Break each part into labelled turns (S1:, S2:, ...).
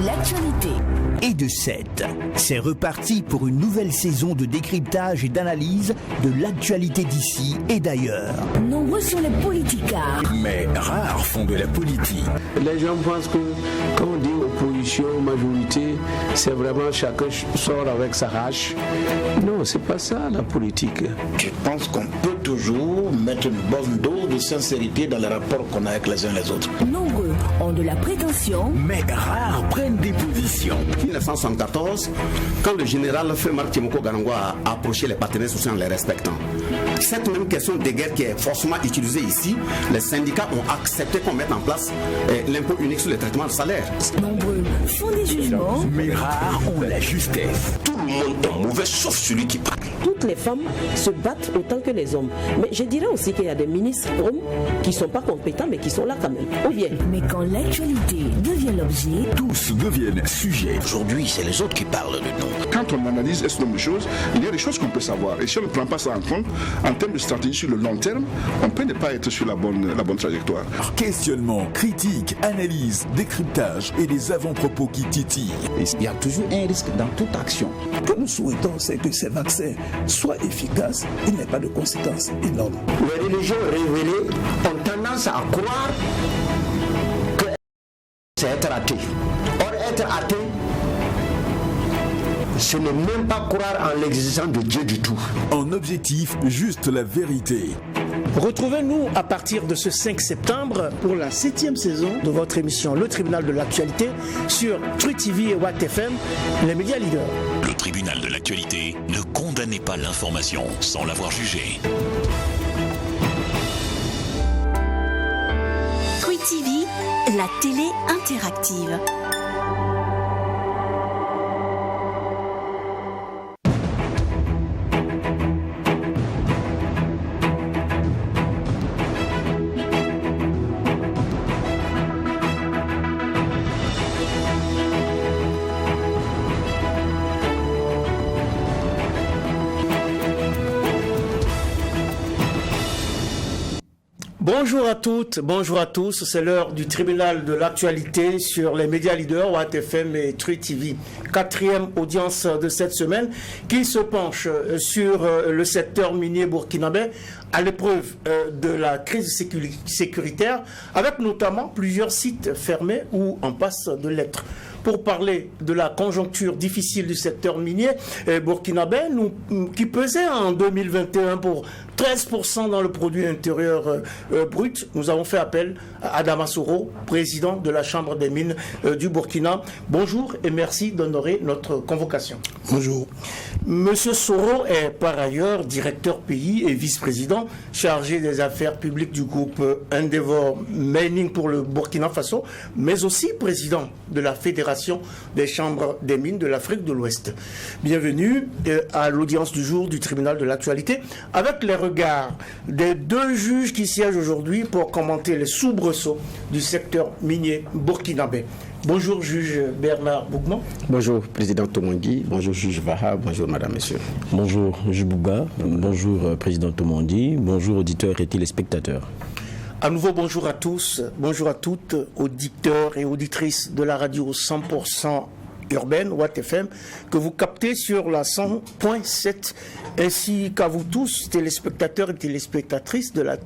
S1: l'actualité.
S2: Et de 7, c'est reparti pour une nouvelle saison de décryptage et d'analyse de l'actualité d'ici et d'ailleurs.
S1: Nombreux sont les politicards.
S2: Mais rares font de la politique.
S3: Les gens pensent que quand on dit opposition, majorité, c'est vraiment chacun sort avec sa hache. Non, c'est pas ça la politique.
S4: Je pense qu'on peut toujours mettre une bonne dose de sincérité dans les rapports qu'on a avec les uns les autres.
S1: Nombreux ont de la prétention.
S2: Mais rares prennent des positions.
S5: 1974, quand le général Marc Timoko Garangwa a approché les partenaires sociaux en les respectant, cette même question de guerre qui est forcément utilisée ici, les syndicats ont accepté qu'on mette en place l'impôt unique sur le traitement de salaire.
S1: Nombreux font des jugements.
S2: Mais rares ont la justesse.
S5: Tout le monde est mauvais sauf celui qui parle.
S6: Toutes les femmes se battent autant que les hommes. Mais je dirais aussi qu'il y a des ministres hommes qui ne sont pas compétents mais qui sont là quand même. Ou bien.
S1: Mais quand l'actualité devient l'objet,
S2: tous deviennent sujets.
S4: Aujourd'hui, c'est les autres qui parlent de nous.
S7: Quand on analyse un certain nombre de choses, il y a des choses qu'on peut savoir. Et si on ne prend pas ça en compte, en termes de stratégie sur le long terme, on peut ne pas être sur la bonne trajectoire.
S8: Questionnement, critique, analyse, décryptage et des avant-propos qui titillent.
S9: Il y a toujours un risque dans toute action. Ce que nous souhaitons, c'est que ces vaccins soient efficaces et n'aient pas de conséquences énormes.
S3: Les religions révélées ont tendance à croire que c'est être athée. Or, être athée, ce n'est même pas croire en l'existence de Dieu du tout.
S8: En objectif, juste la vérité.
S10: Retrouvez-nous à partir de ce 5 septembre pour la 7e saison de votre émission Le Tribunal de l'actualité sur Truth TV et Watt FM, les médias leaders.
S11: Le Tribunal de l'actualité, ne condamnez pas l'information sans l'avoir jugée.
S12: Truth TV, la télé interactive.
S10: Bonjour à toutes, bonjour à tous, c'est l'heure du tribunal de l'actualité sur les médias leaders, Watt FM et Truth TV. 4e audience de cette semaine qui se penche sur le secteur minier burkinabé à l'épreuve de la crise sécuritaire, avec notamment plusieurs sites fermés ou en passe de l'être. Pour parler de la conjoncture difficile du secteur minier burkinabé, qui pesait en 2021 pour 13% dans le produit intérieur brut, nous avons fait appel à Adama Soro, président de la Chambre des mines du Burkina. Bonjour et merci d'honorer notre convocation.
S4: Bonjour.
S10: Monsieur Soro est par ailleurs directeur pays et vice-président chargé des affaires publiques du groupe Endeavour Mining pour le Burkina Faso, mais aussi président de la Fédération des chambres des mines de l'Afrique de l'Ouest. Bienvenue à l'audience du jour du tribunal de l'actualité avec les regards des deux juges qui siègent aujourd'hui pour commenter les soubresauts du secteur minier burkinabé. Bonjour juge Bernard Bougman.
S5: Bonjour président Tomondi, bonjour juge Vaha, bonjour madame, monsieur.
S13: Bonjour juge Bouga, bonjour président Tomondi, bonjour auditeurs et téléspectateurs.
S10: À nouveau, bonjour à tous, bonjour à toutes, auditeurs et auditrices de la radio 100% urbaine, Watt FM, que vous captez sur la 100.7, ainsi qu'à vous tous, téléspectateurs et téléspectatrices de la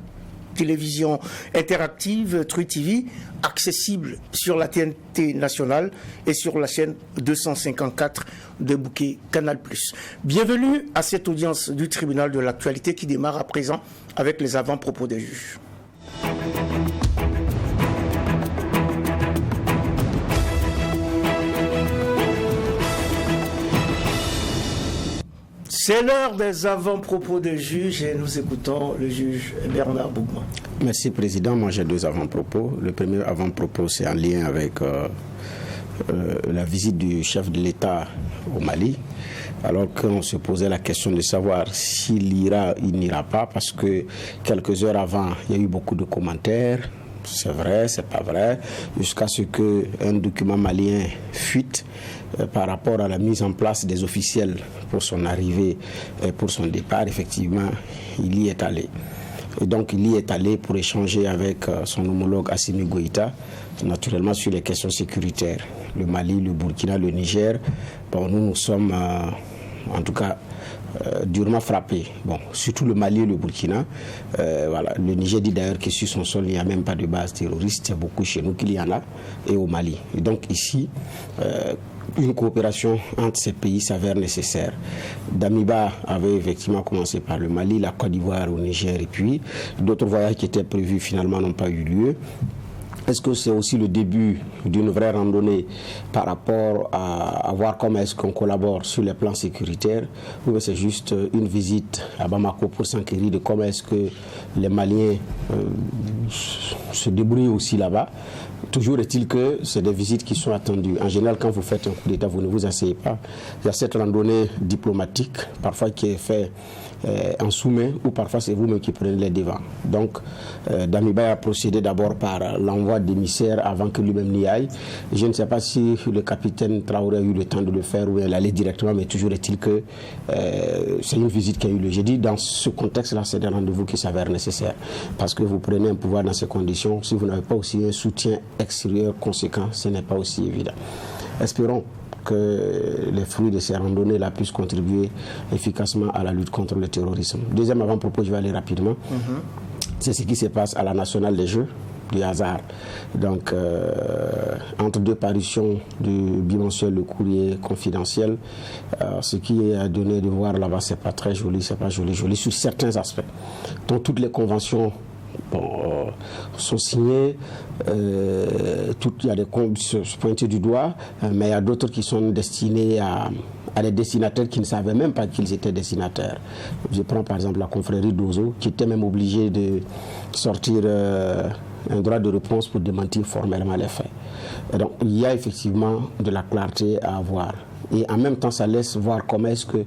S10: télévision interactive Truth TV, accessible sur la TNT nationale et sur la chaîne 254 de Bouquet Canal+. Bienvenue à cette audience du tribunal de l'actualité qui démarre à présent avec les avant-propos des juges. C'est l'heure des avant-propos des juges et nous écoutons le juge Bernard Bougman.
S5: Merci président, moi j'ai deux avant-propos. Le premier avant-propos c'est en lien avec la visite du chef de l'État au Mali, alors qu'on se posait la question de savoir s'il ira, il n'ira pas, parce que quelques heures avant, il y a eu beaucoup de commentaires, c'est vrai, c'est pas vrai, jusqu'à ce qu'un document malien fuite par rapport à la mise en place des officiels pour son arrivée et pour son départ. Effectivement, il y est allé. Et donc il y est allé pour échanger avec son homologue Assimi Goïta, naturellement sur les questions sécuritaires. Le Mali, le Burkina, le Niger, bon, nous sommes en tout cas durement frappés. Bon, surtout le Mali et le Burkina. Voilà. Le Niger dit d'ailleurs que sur son sol, il n'y a même pas de base terroriste. C'est beaucoup chez nous qu'il y en a, et au Mali. Et donc ici, une coopération entre ces pays s'avère nécessaire. Damiba avait effectivement commencé par le Mali, la Côte d'Ivoire, au Niger, et puis d'autres voyages qui étaient prévus finalement n'ont pas eu lieu. Est-ce que c'est aussi le début d'une vraie randonnée par rapport à voir comment est-ce qu'on collabore sur les plans sécuritaires, ou c'est juste une visite à Bamako pour s'enquérir de comment est-ce que les Maliens se débrouillent aussi là-bas? Toujours est-il que c'est des visites qui sont attendues. En général, quand vous faites un coup d'État, vous ne vous asseyez pas. Il y a cette randonnée diplomatique, parfois qui est faite en sous-main, ou parfois c'est vous-même qui prenez les devants. Donc, Damiba a procédé d'abord par l'envoi d'émissaires avant que lui-même n'y aille. Je ne sais pas si le capitaine Traoré a eu le temps de le faire ou elle allait directement, mais toujours est-il que c'est une visite qui a eu lieu. J'ai dit, dans ce contexte-là, c'est des rendez-vous qui s'avèrent nécessaires. Parce que vous prenez un pouvoir dans ces conditions, si vous n'avez pas aussi un soutien extérieur conséquent, ce n'est pas aussi évident. Espérons que les fruits de ces randonnées-là puissent contribuer efficacement à la lutte contre le terrorisme. Deuxième avant-propos, je vais aller rapidement. C'est ce qui se passe à la Nationale des Jeux du hasard. Donc, entre deux parutions du bimensuel Le Courrier confidentiel, ce qui est donné de voir là-bas, c'est pas très joli, c'est pas joli sur certains aspects. Donc, toutes les conventions sont signées, il y a des comptes pointés du doigt, mais il y a d'autres qui sont destinés à des destinataires qui ne savaient même pas qu'ils étaient destinataires. Je prends par exemple la confrérie d'Ozo, qui était même obligée de sortir un droit de réponse pour démentir formellement les faits. Et donc il y a effectivement de la clarté à avoir. Et en même temps, ça laisse voir comment est-ce que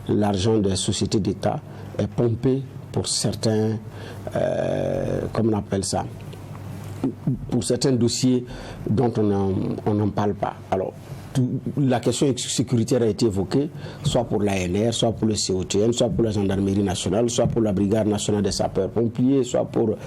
S5: l'argent des sociétés d'État est pompé pour certains, comment on appelle ça, pour certains dossiers dont on n'en parle pas. Alors, la question sécuritaire a été évoquée, soit pour l'ANR, soit pour le COTN, soit pour la gendarmerie nationale, soit pour la brigade nationale des sapeurs-pompiers, soit pour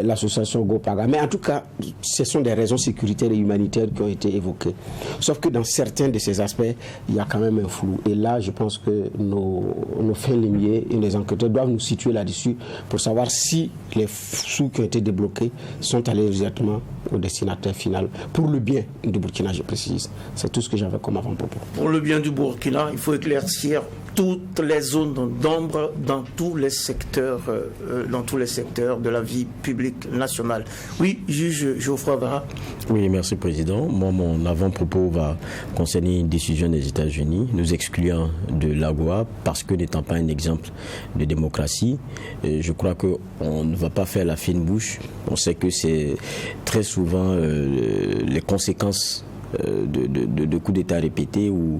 S5: l'association Gopaga. Mais en tout cas, ce sont des raisons sécuritaires et humanitaires qui ont été évoquées. Sauf que dans certains de ces aspects, il y a quand même un flou. Et là, je pense que nos fins limiers et les enquêteurs doivent nous situer là-dessus pour savoir si les sous qui ont été débloqués sont allés exactement au destinataire final, pour le bien du Burkina, je précise. C'est tout ce que j'avais comme avant-propos.
S10: Pour le bien du Burkina, il faut éclaircir toutes les zones d'ombre dans tous les secteurs de la vie publique nationale. Oui, juge Geoffroy Vara.
S13: Oui, merci Président. Moi, mon avant-propos va concerner une décision des États-Unis, nous excluant de l'AGOA parce que n'étant pas un exemple de démocratie, je crois qu'on ne va pas faire la fine bouche. On sait que c'est très souvent les conséquences de coups d'État répétés ou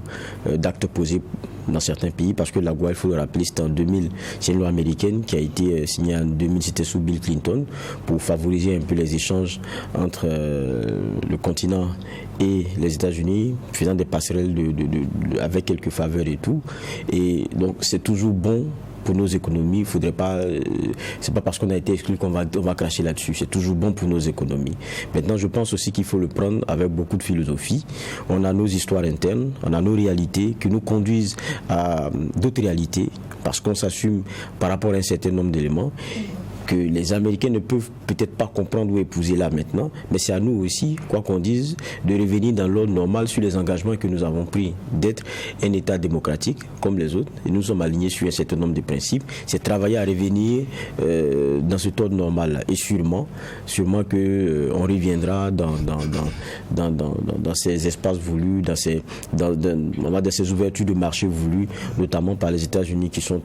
S13: d'actes posés dans certains pays, parce que l'AGOA, il faut le rappeler, c'était en 2000, c'est une loi américaine qui a été signée en 2000, c'était sous Bill Clinton, pour favoriser un peu les échanges entre le continent et les États-Unis, faisant des passerelles avec quelques faveurs et tout. Et donc c'est toujours bon pour nos économies. Il faudrait pas, c'est pas parce qu'on a été exclu qu'on va cracher là-dessus. C'est toujours bon pour nos économies. Maintenant, je pense aussi qu'il faut le prendre avec beaucoup de philosophie. On a nos histoires internes, on a nos réalités qui nous conduisent à d'autres réalités parce qu'on s'assume par rapport à un certain nombre d'éléments que les Américains ne peuvent peut-être pas comprendre ou épouser là maintenant, mais c'est à nous aussi, quoi qu'on dise, de revenir dans l'ordre normal sur les engagements que nous avons pris d'être un État démocratique comme les autres, et nous sommes alignés sur un certain nombre de principes. C'est travailler à revenir dans cet ordre normal-là, et sûrement que on reviendra dans ces espaces voulus, dans ces ouvertures de marché voulues, notamment par les États-Unis qui sont,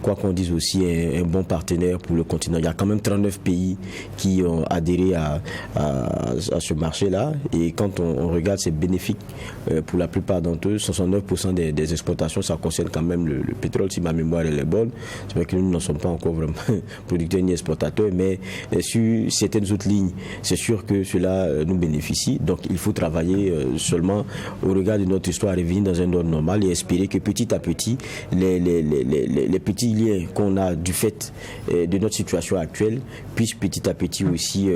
S13: quoi qu'on dise aussi, un bon partenaire pour le continent. Il y a quand même 39 pays qui ont adhéré à ce marché-là, et quand on regarde, c'est bénéfique pour la plupart d'entre eux. 69% des exportations, ça concerne quand même le pétrole, si ma mémoire elle est bonne. C'est vrai que nous n'en sommes pas encore vraiment producteurs ni exportateurs, mais sur certaines autres lignes, c'est sûr que cela nous bénéficie. Donc il faut travailler seulement au regard de notre histoire, revenir dans un ordre normal et espérer que petit à petit, les petits liens qu'on a du fait de notre situation situation actuelle puisse petit à petit aussi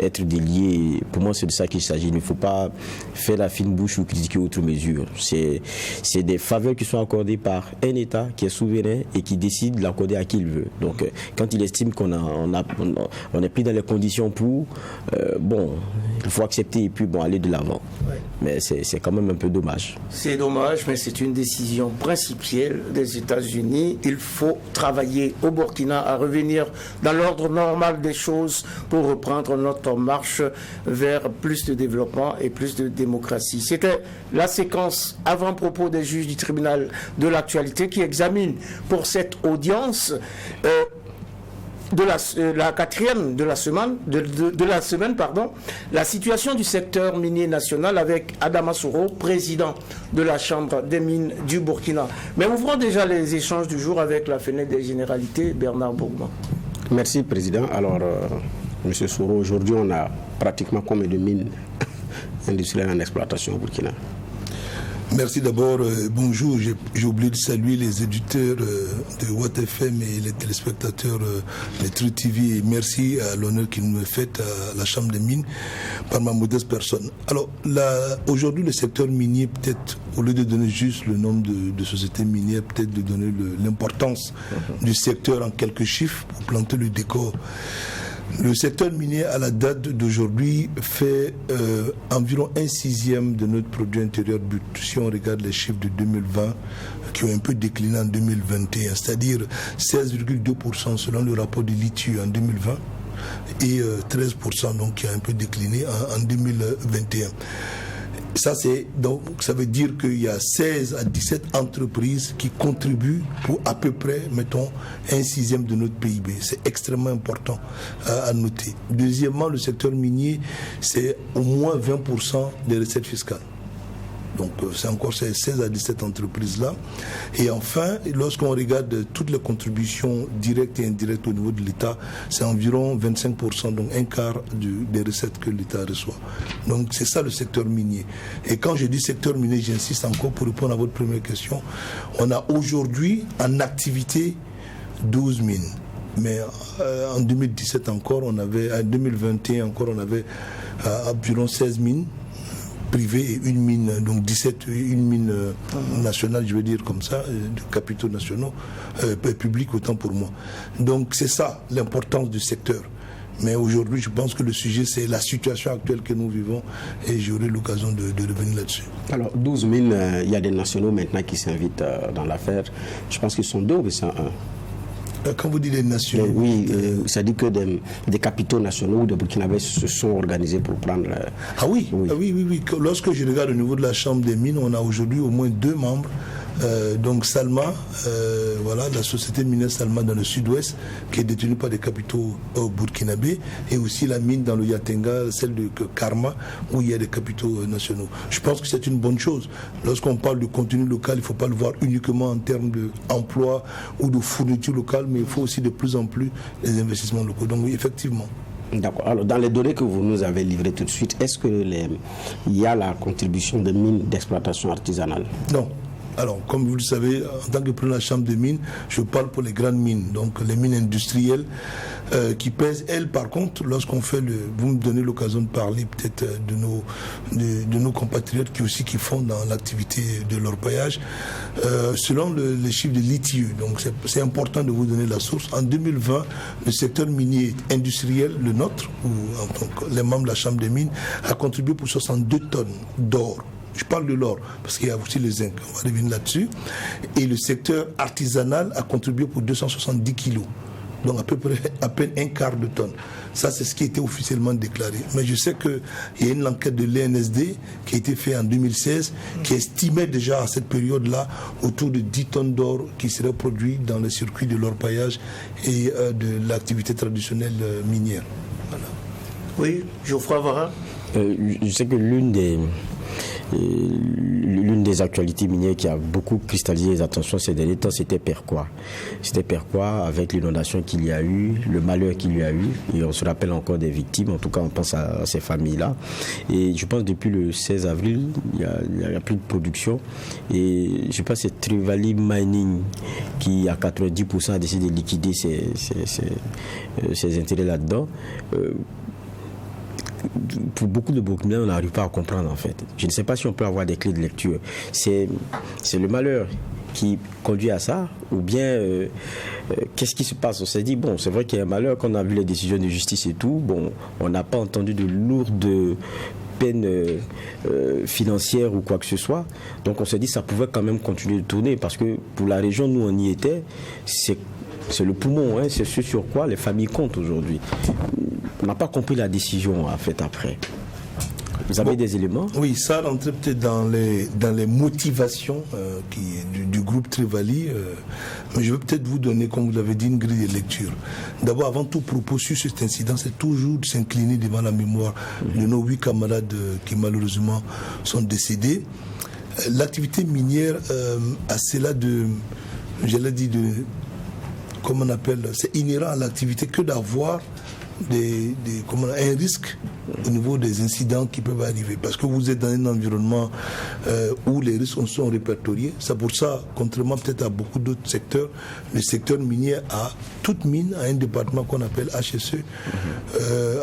S13: être déliée. Pour moi, c'est de ça qu'il s'agit. Il ne faut pas faire la fine bouche ou critiquer outre mesure. C'est des faveurs qui sont accordées par un État qui est souverain et qui décide de l'accorder à qui il veut. Donc, quand il estime qu'on est pris dans les conditions pour, il faut accepter et puis aller de l'avant. Ouais. Mais c'est quand même un peu dommage.
S10: C'est dommage, mais c'est une décision principielle des États-Unis. Il faut travailler au Burkina à revenir dans l'ordre normal des choses pour reprendre notre marche vers plus de développement et plus de démocratie. C'était la séquence avant-propos des juges du tribunal de l'actualité qui examine pour cette audience la quatrième de la semaine, la situation du secteur minier national avec Adama Soro, président de la Chambre des mines du Burkina. Mais ouvrons déjà les échanges du jour avec la fenêtre des généralités, Bernard Bourgman.
S5: Merci, Président. Alors, M. Soro, aujourd'hui, on a pratiquement combien de mines industrielles en exploitation au Burkina?
S14: Merci d'abord. Bonjour. J'ai oublié de saluer les éditeurs de Watt FM et les téléspectateurs de Truth TV. Et merci à l'honneur qu'ils nous fait à la Chambre des mines par ma modeste personne. Alors, aujourd'hui, le secteur minier, peut-être, au lieu de donner juste le nombre de sociétés minières, peut-être de donner l'importance du secteur en quelques chiffres pour planter le décor. Le secteur minier, à la date d'aujourd'hui, fait environ 1/6 de notre produit intérieur brut. Si on regarde les chiffres de 2020, qui ont un peu décliné en 2021, c'est-à-dire 16,2% selon le rapport de l'ITU en 2020 et 13% donc qui a un peu décliné en 2021. Ça veut dire qu'il y a 16 à 17 entreprises qui contribuent pour à peu près, mettons, 1/6 de notre PIB. C'est extrêmement important à noter. Deuxièmement, le secteur minier, c'est au moins 20% des recettes fiscales. Donc c'est encore ces 16 à 17 entreprises-là. Et enfin, lorsqu'on regarde toutes les contributions directes et indirectes au niveau de l'État, c'est environ 25%, donc un quart des recettes que l'État reçoit. Donc c'est ça le secteur minier. Et quand je dis secteur minier, j'insiste encore pour répondre à votre première question. On a aujourd'hui en activité 12 mines. Mais en 2017 encore, en 2021 encore, on avait environ 16 mines privée et une mine, donc 17, une mine nationale, je veux dire comme ça, de capitaux nationaux, publics autant pour moi. Donc c'est ça l'importance du secteur. Mais aujourd'hui, je pense que le sujet, c'est la situation actuelle que nous vivons et j'aurai l'occasion de revenir là-dessus.
S5: Alors, 12 mines, il y a des nationaux maintenant qui s'invitent dans l'affaire. Je pense qu'ils sont 2 ou 101.
S14: Quand vous dites les nationaux,
S5: oui, ça dit que des capitaux nationaux ou des Burkinabés se sont organisés pour prendre.
S14: Oui. Lorsque je regarde au niveau de la Chambre des mines, on a aujourd'hui au moins 2 membres. Donc Salma, la société minière Salma dans le sud-ouest, qui est détenue par des capitaux burkinabés, et aussi la mine dans le Yatenga, celle de Karma, où il y a des capitaux nationaux. Je pense que c'est une bonne chose. Lorsqu'on parle de contenu local, il ne faut pas le voir uniquement en termes d'emploi ou de fourniture locale, mais il faut aussi de plus en plus les investissements locaux. Donc oui, effectivement.
S5: D'accord. Alors, dans les données que vous nous avez livrées tout de suite, est-ce qu'il y a la contribution des mines d'exploitation artisanale?
S14: Non. Alors, comme vous le savez, en tant que président de la Chambre des mines, je parle pour les grandes mines, donc les mines industrielles qui pèsent. Elles, par contre, lorsqu'on fait vous me donnez l'occasion de parler peut-être de nos compatriotes qui font dans l'activité de l'orpaillage, selon les chiffres de l'ITU, donc c'est important de vous donner la source. En 2020, le secteur minier industriel, le nôtre, ou en tant que les membres de la Chambre des mines, a contribué pour 62 tonnes d'or. Je parle de l'or, parce qu'il y a aussi le zinc, on va revenir là-dessus. Et le secteur artisanal a contribué pour 270 kilos. Donc à peine un quart de tonne. Ça, c'est ce qui a été officiellement déclaré. Mais je sais qu'il y a une enquête de l'ENSD qui a été faite en 2016, qui estimait déjà à cette période-là autour de 10 tonnes d'or qui seraient produites dans le circuit de l'orpaillage et de l'activité traditionnelle minière. Voilà.
S10: Oui, Geoffroy Vara.
S13: Je sais que l'une l'une des actualités minières qui a beaucoup cristallisé les attentions ces derniers temps, c'était Perquois. C'était Perquois avec l'inondation qu'il y a eu, le malheur qu'il y a eu, et on se rappelle encore des victimes, en tout cas on pense à ces familles-là. Et je pense depuis le 16 avril, il n'y a plus de production. Et je pense que c'est Trevally Mining qui, à 90%, a décidé de liquider ses intérêts là-dedans. Pour beaucoup de Burkinabés, on n'arrive pas à comprendre en fait. Je ne sais pas si on peut avoir des clés de lecture. C'est le malheur qui conduit à ça, ou bien qu'est-ce qui se passe? On s'est dit, bon, c'est vrai qu'il y a un malheur, qu'on a vu les décisions de justice et tout, bon, on n'a pas entendu de lourdes peines financières ou quoi que ce soit, donc on s'est dit ça pouvait quand même continuer de tourner, parce que pour la région, nous on y était, c'est le poumon, hein, c'est ce sur quoi les familles comptent aujourd'hui. On n'a pas compris la décision en fait après. Vous avez des éléments?
S14: Oui, ça rentrait peut-être dans les motivations du groupe Trevally. Mais je vais peut-être vous donner, comme vous l'avez dit, une grille de lecture. D'abord, avant tout propos sur cet incident, c'est toujours de s'incliner devant la mémoire de nos 8 camarades qui malheureusement sont décédés. L'activité minière a cela comment on appelle, c'est inhérent à l'activité que d'avoir un risque au niveau des incidents qui peuvent arriver, parce que vous êtes dans un environnement où les risques sont répertoriés. C'est pour ça, contrairement peut-être à beaucoup d'autres secteurs, le secteur minier toute mine a un département qu'on appelle HSE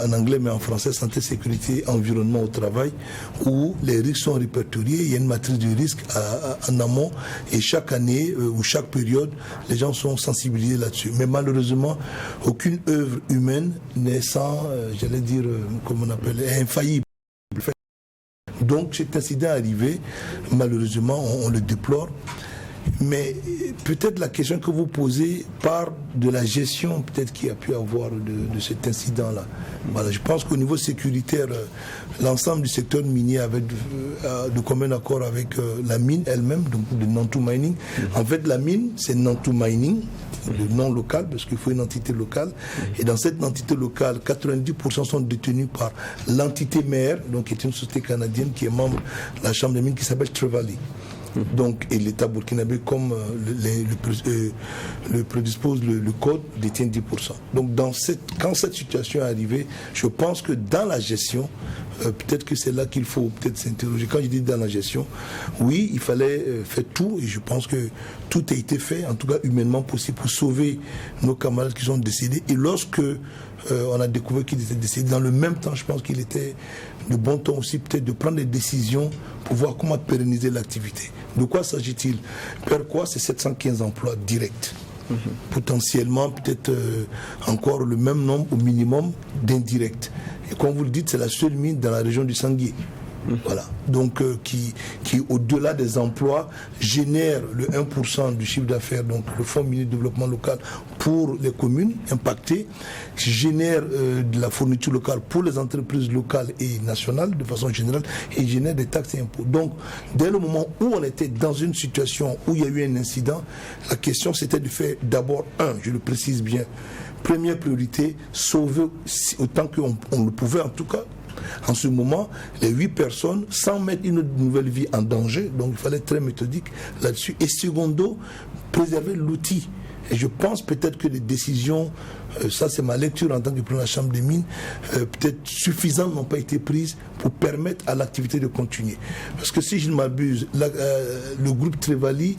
S14: en anglais, mais en français santé, sécurité, environnement au travail, où les risques sont répertoriés. Il y a une matrice de risque en amont, et chaque année ou chaque période, les gens sont sensibilisés là-dessus. Mais malheureusement, aucune œuvre humaine n'est sans, comme on appelle, infaillible. Donc cet incident est arrivé, malheureusement, on le déplore. Mais peut-être la question que vous posez part de la gestion peut-être qu'il y a pu avoir de cet incident-là. Voilà, je pense qu'au niveau sécuritaire, l'ensemble du secteur minier avait de commun accord avec la mine elle-même, donc de Nantou Mining. En fait, la mine, c'est Nantou Mining, le nom local, parce qu'il faut une entité locale. Et dans cette entité locale, 90% sont détenus par l'entité mère, donc qui est une société canadienne qui est membre de la Chambre des mines, qui s'appelle Trevally. Donc, et l'État burkinabé, comme le prédispose le code, détient 10%. Donc, quand cette situation est arrivée, je pense que dans la gestion, peut-être que c'est là qu'il faut peut-être s'interroger. Quand je dis dans la gestion, oui, il fallait faire tout, et je pense que tout a été fait, en tout cas humainement possible, pour sauver nos camarades qui sont décédés. Et lorsque on a découvert qu'ils étaient décédés, dans le même temps, je pense qu'il était de bon temps aussi peut-être de prendre des décisions pour voir comment pérenniser l'activité. De quoi s'agit-il? Perquois, c'est 715 emplois directs. Potentiellement, peut-être encore le même nombre au minimum d'indirects. Et comme vous le dites, c'est la seule mine dans la région du Sanguier. Voilà. Donc, qui au-delà des emplois, génère le 1% du chiffre d'affaires, donc le Fonds minier de développement local pour les communes impactées, génère de la fourniture locale pour les entreprises locales et nationales de façon générale, et génère des taxes et impôts. Donc, dès le moment où on était dans une situation où il y a eu un incident, la question c'était de faire d'abord, je le précise bien, première priorité, sauver autant qu'on le pouvait en tout cas. En ce moment, les 8 personnes, sans mettre une nouvelle vie en danger, donc il fallait être très méthodique là-dessus. Et secondo, préserver l'outil. Et je pense peut-être que les décisions, ça c'est ma lecture en tant que président de la Chambre des mines, peut-être suffisantes n'ont pas été prises pour permettre à l'activité de continuer. Parce que si je ne m'abuse, le groupe Trevally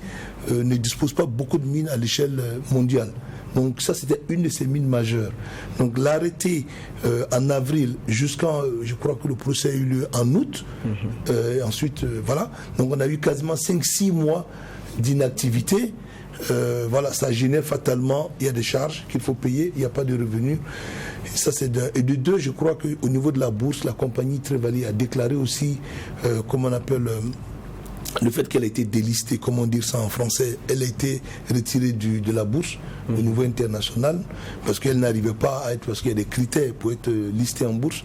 S14: ne dispose pas beaucoup de mines à l'échelle mondiale. Donc ça, c'était une de ces mines majeures. Donc l'arrêté en avril jusqu'en, je crois que le procès a eu lieu en août. Et ensuite, voilà. Donc on a eu quasiment 5-6 mois d'inactivité. Voilà, ça génère fatalement, il y a des charges qu'il faut payer, il n'y a pas de revenus. Et ça, c'est et de deux, je crois qu'au niveau de la bourse, la compagnie Trevally a déclaré aussi, comment on appelle... le fait qu'elle a été délistée, comment dire ça en français, elle a été retirée de la bourse au niveau international parce qu'elle n'arrivait pas à être, parce qu'il y a des critères pour être listée en bourse,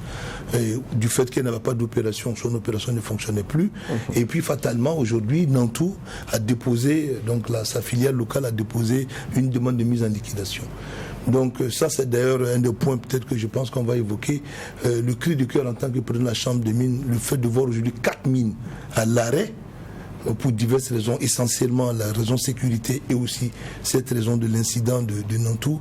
S14: et du fait qu'elle n'avait pas d'opération, son opération ne fonctionnait plus. Et puis fatalement aujourd'hui, Nantou a déposé, donc sa filiale locale a déposé une demande de mise en liquidation. Donc ça, c'est d'ailleurs un des points peut-être que je pense qu'on va évoquer. Le cri de cœur en tant que président de la Chambre des mines, le fait de voir aujourd'hui 4 mines à l'arrêt, pour diverses raisons, essentiellement la raison sécurité et aussi cette raison de l'incident de Nantou,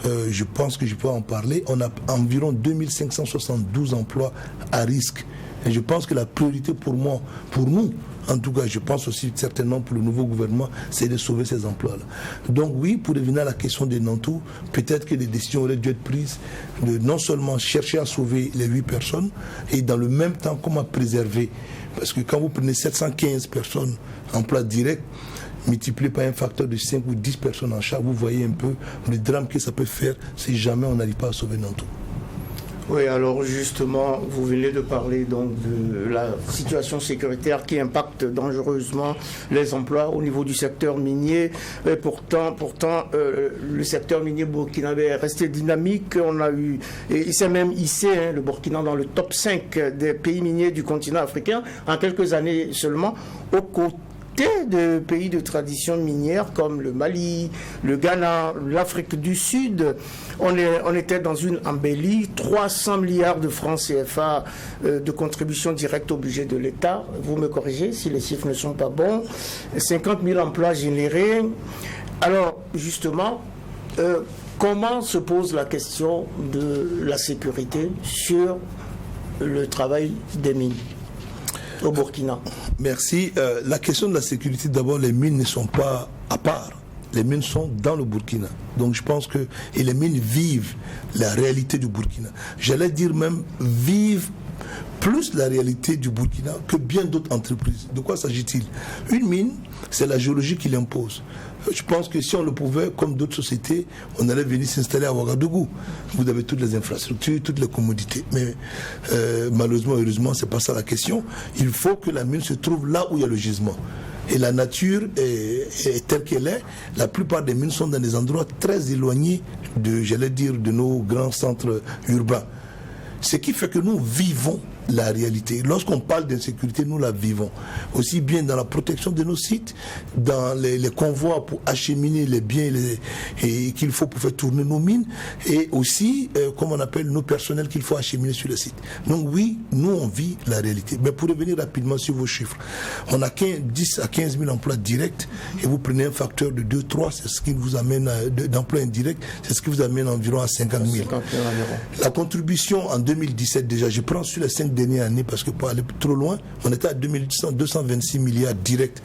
S14: je pense que je peux en parler. On a environ 2572 emplois à risque. Et je pense que la priorité pour moi, pour nous, en tout cas, je pense aussi certainement pour le nouveau gouvernement, c'est de sauver ces emplois-là. Donc oui, pour revenir à la question de Nantou, peut-être que les décisions auraient dû être prises de non seulement chercher à sauver les 8 personnes, et dans le même temps, comment préserver. Parce que quand vous prenez 715 personnes en emploi direct, multiplié par un facteur de 5 ou 10 personnes en charge, vous voyez un peu le drame que ça peut faire si jamais on n'arrive pas à sauver Nantou.
S10: Oui, alors justement, vous venez de parler donc de la situation sécuritaire qui impacte dangereusement les emplois au niveau du secteur minier. Et pourtant, le secteur minier burkinabé est resté dynamique. On a eu, et il s'est même hissé, le Burkina, dans le top 5 des pays miniers du continent africain en quelques années seulement, aux côtés de pays de tradition minière comme le Mali, le Ghana, l'Afrique du Sud. On était dans une embellie, 300 milliards de francs CFA de contribution directe au budget de l'État. Vous me corrigez si les chiffres ne sont pas bons. 50 000 emplois générés. Alors, justement, comment se pose la question de la sécurité sur le travail des mines au Burkina?
S14: Merci. La question de la sécurité, d'abord, les mines ne sont pas à part. Les mines sont dans le Burkina. Donc je pense que... Et les mines vivent la réalité du Burkina. J'allais dire même vivent plus la réalité du Burkina que bien d'autres entreprises. De quoi s'agit-il? Une mine, c'est la géologie qui l'impose. Je pense que si on le pouvait, comme d'autres sociétés, on allait venir s'installer à Ouagadougou. Vous avez toutes les infrastructures, toutes les commodités. Mais malheureusement, heureusement, c'est pas ça la question. Il faut que la mine se trouve là où il y a le gisement. Et la nature est telle qu'elle est. La plupart des mines sont dans des endroits très éloignés de nos grands centres urbains. Ce qui fait que nous vivons la réalité. Lorsqu'on parle d'insécurité, nous la vivons. Aussi bien dans la protection de nos sites, dans les convois pour acheminer les biens qu'il faut pour faire tourner nos mines, et aussi, comme on appelle, nos personnels qu'il faut acheminer sur le site. Donc oui, nous on vit la réalité. Mais pour revenir rapidement sur vos chiffres, on a 10 à 15 000 emplois directs, et vous prenez un facteur de 2-3, c'est ce qui vous amène d'emplois indirects, c'est ce qui vous amène environ à 50 000. La contribution en 2017 déjà, je prends sur les 5 dernières années parce que pour aller trop loin, on était à 226 milliards directs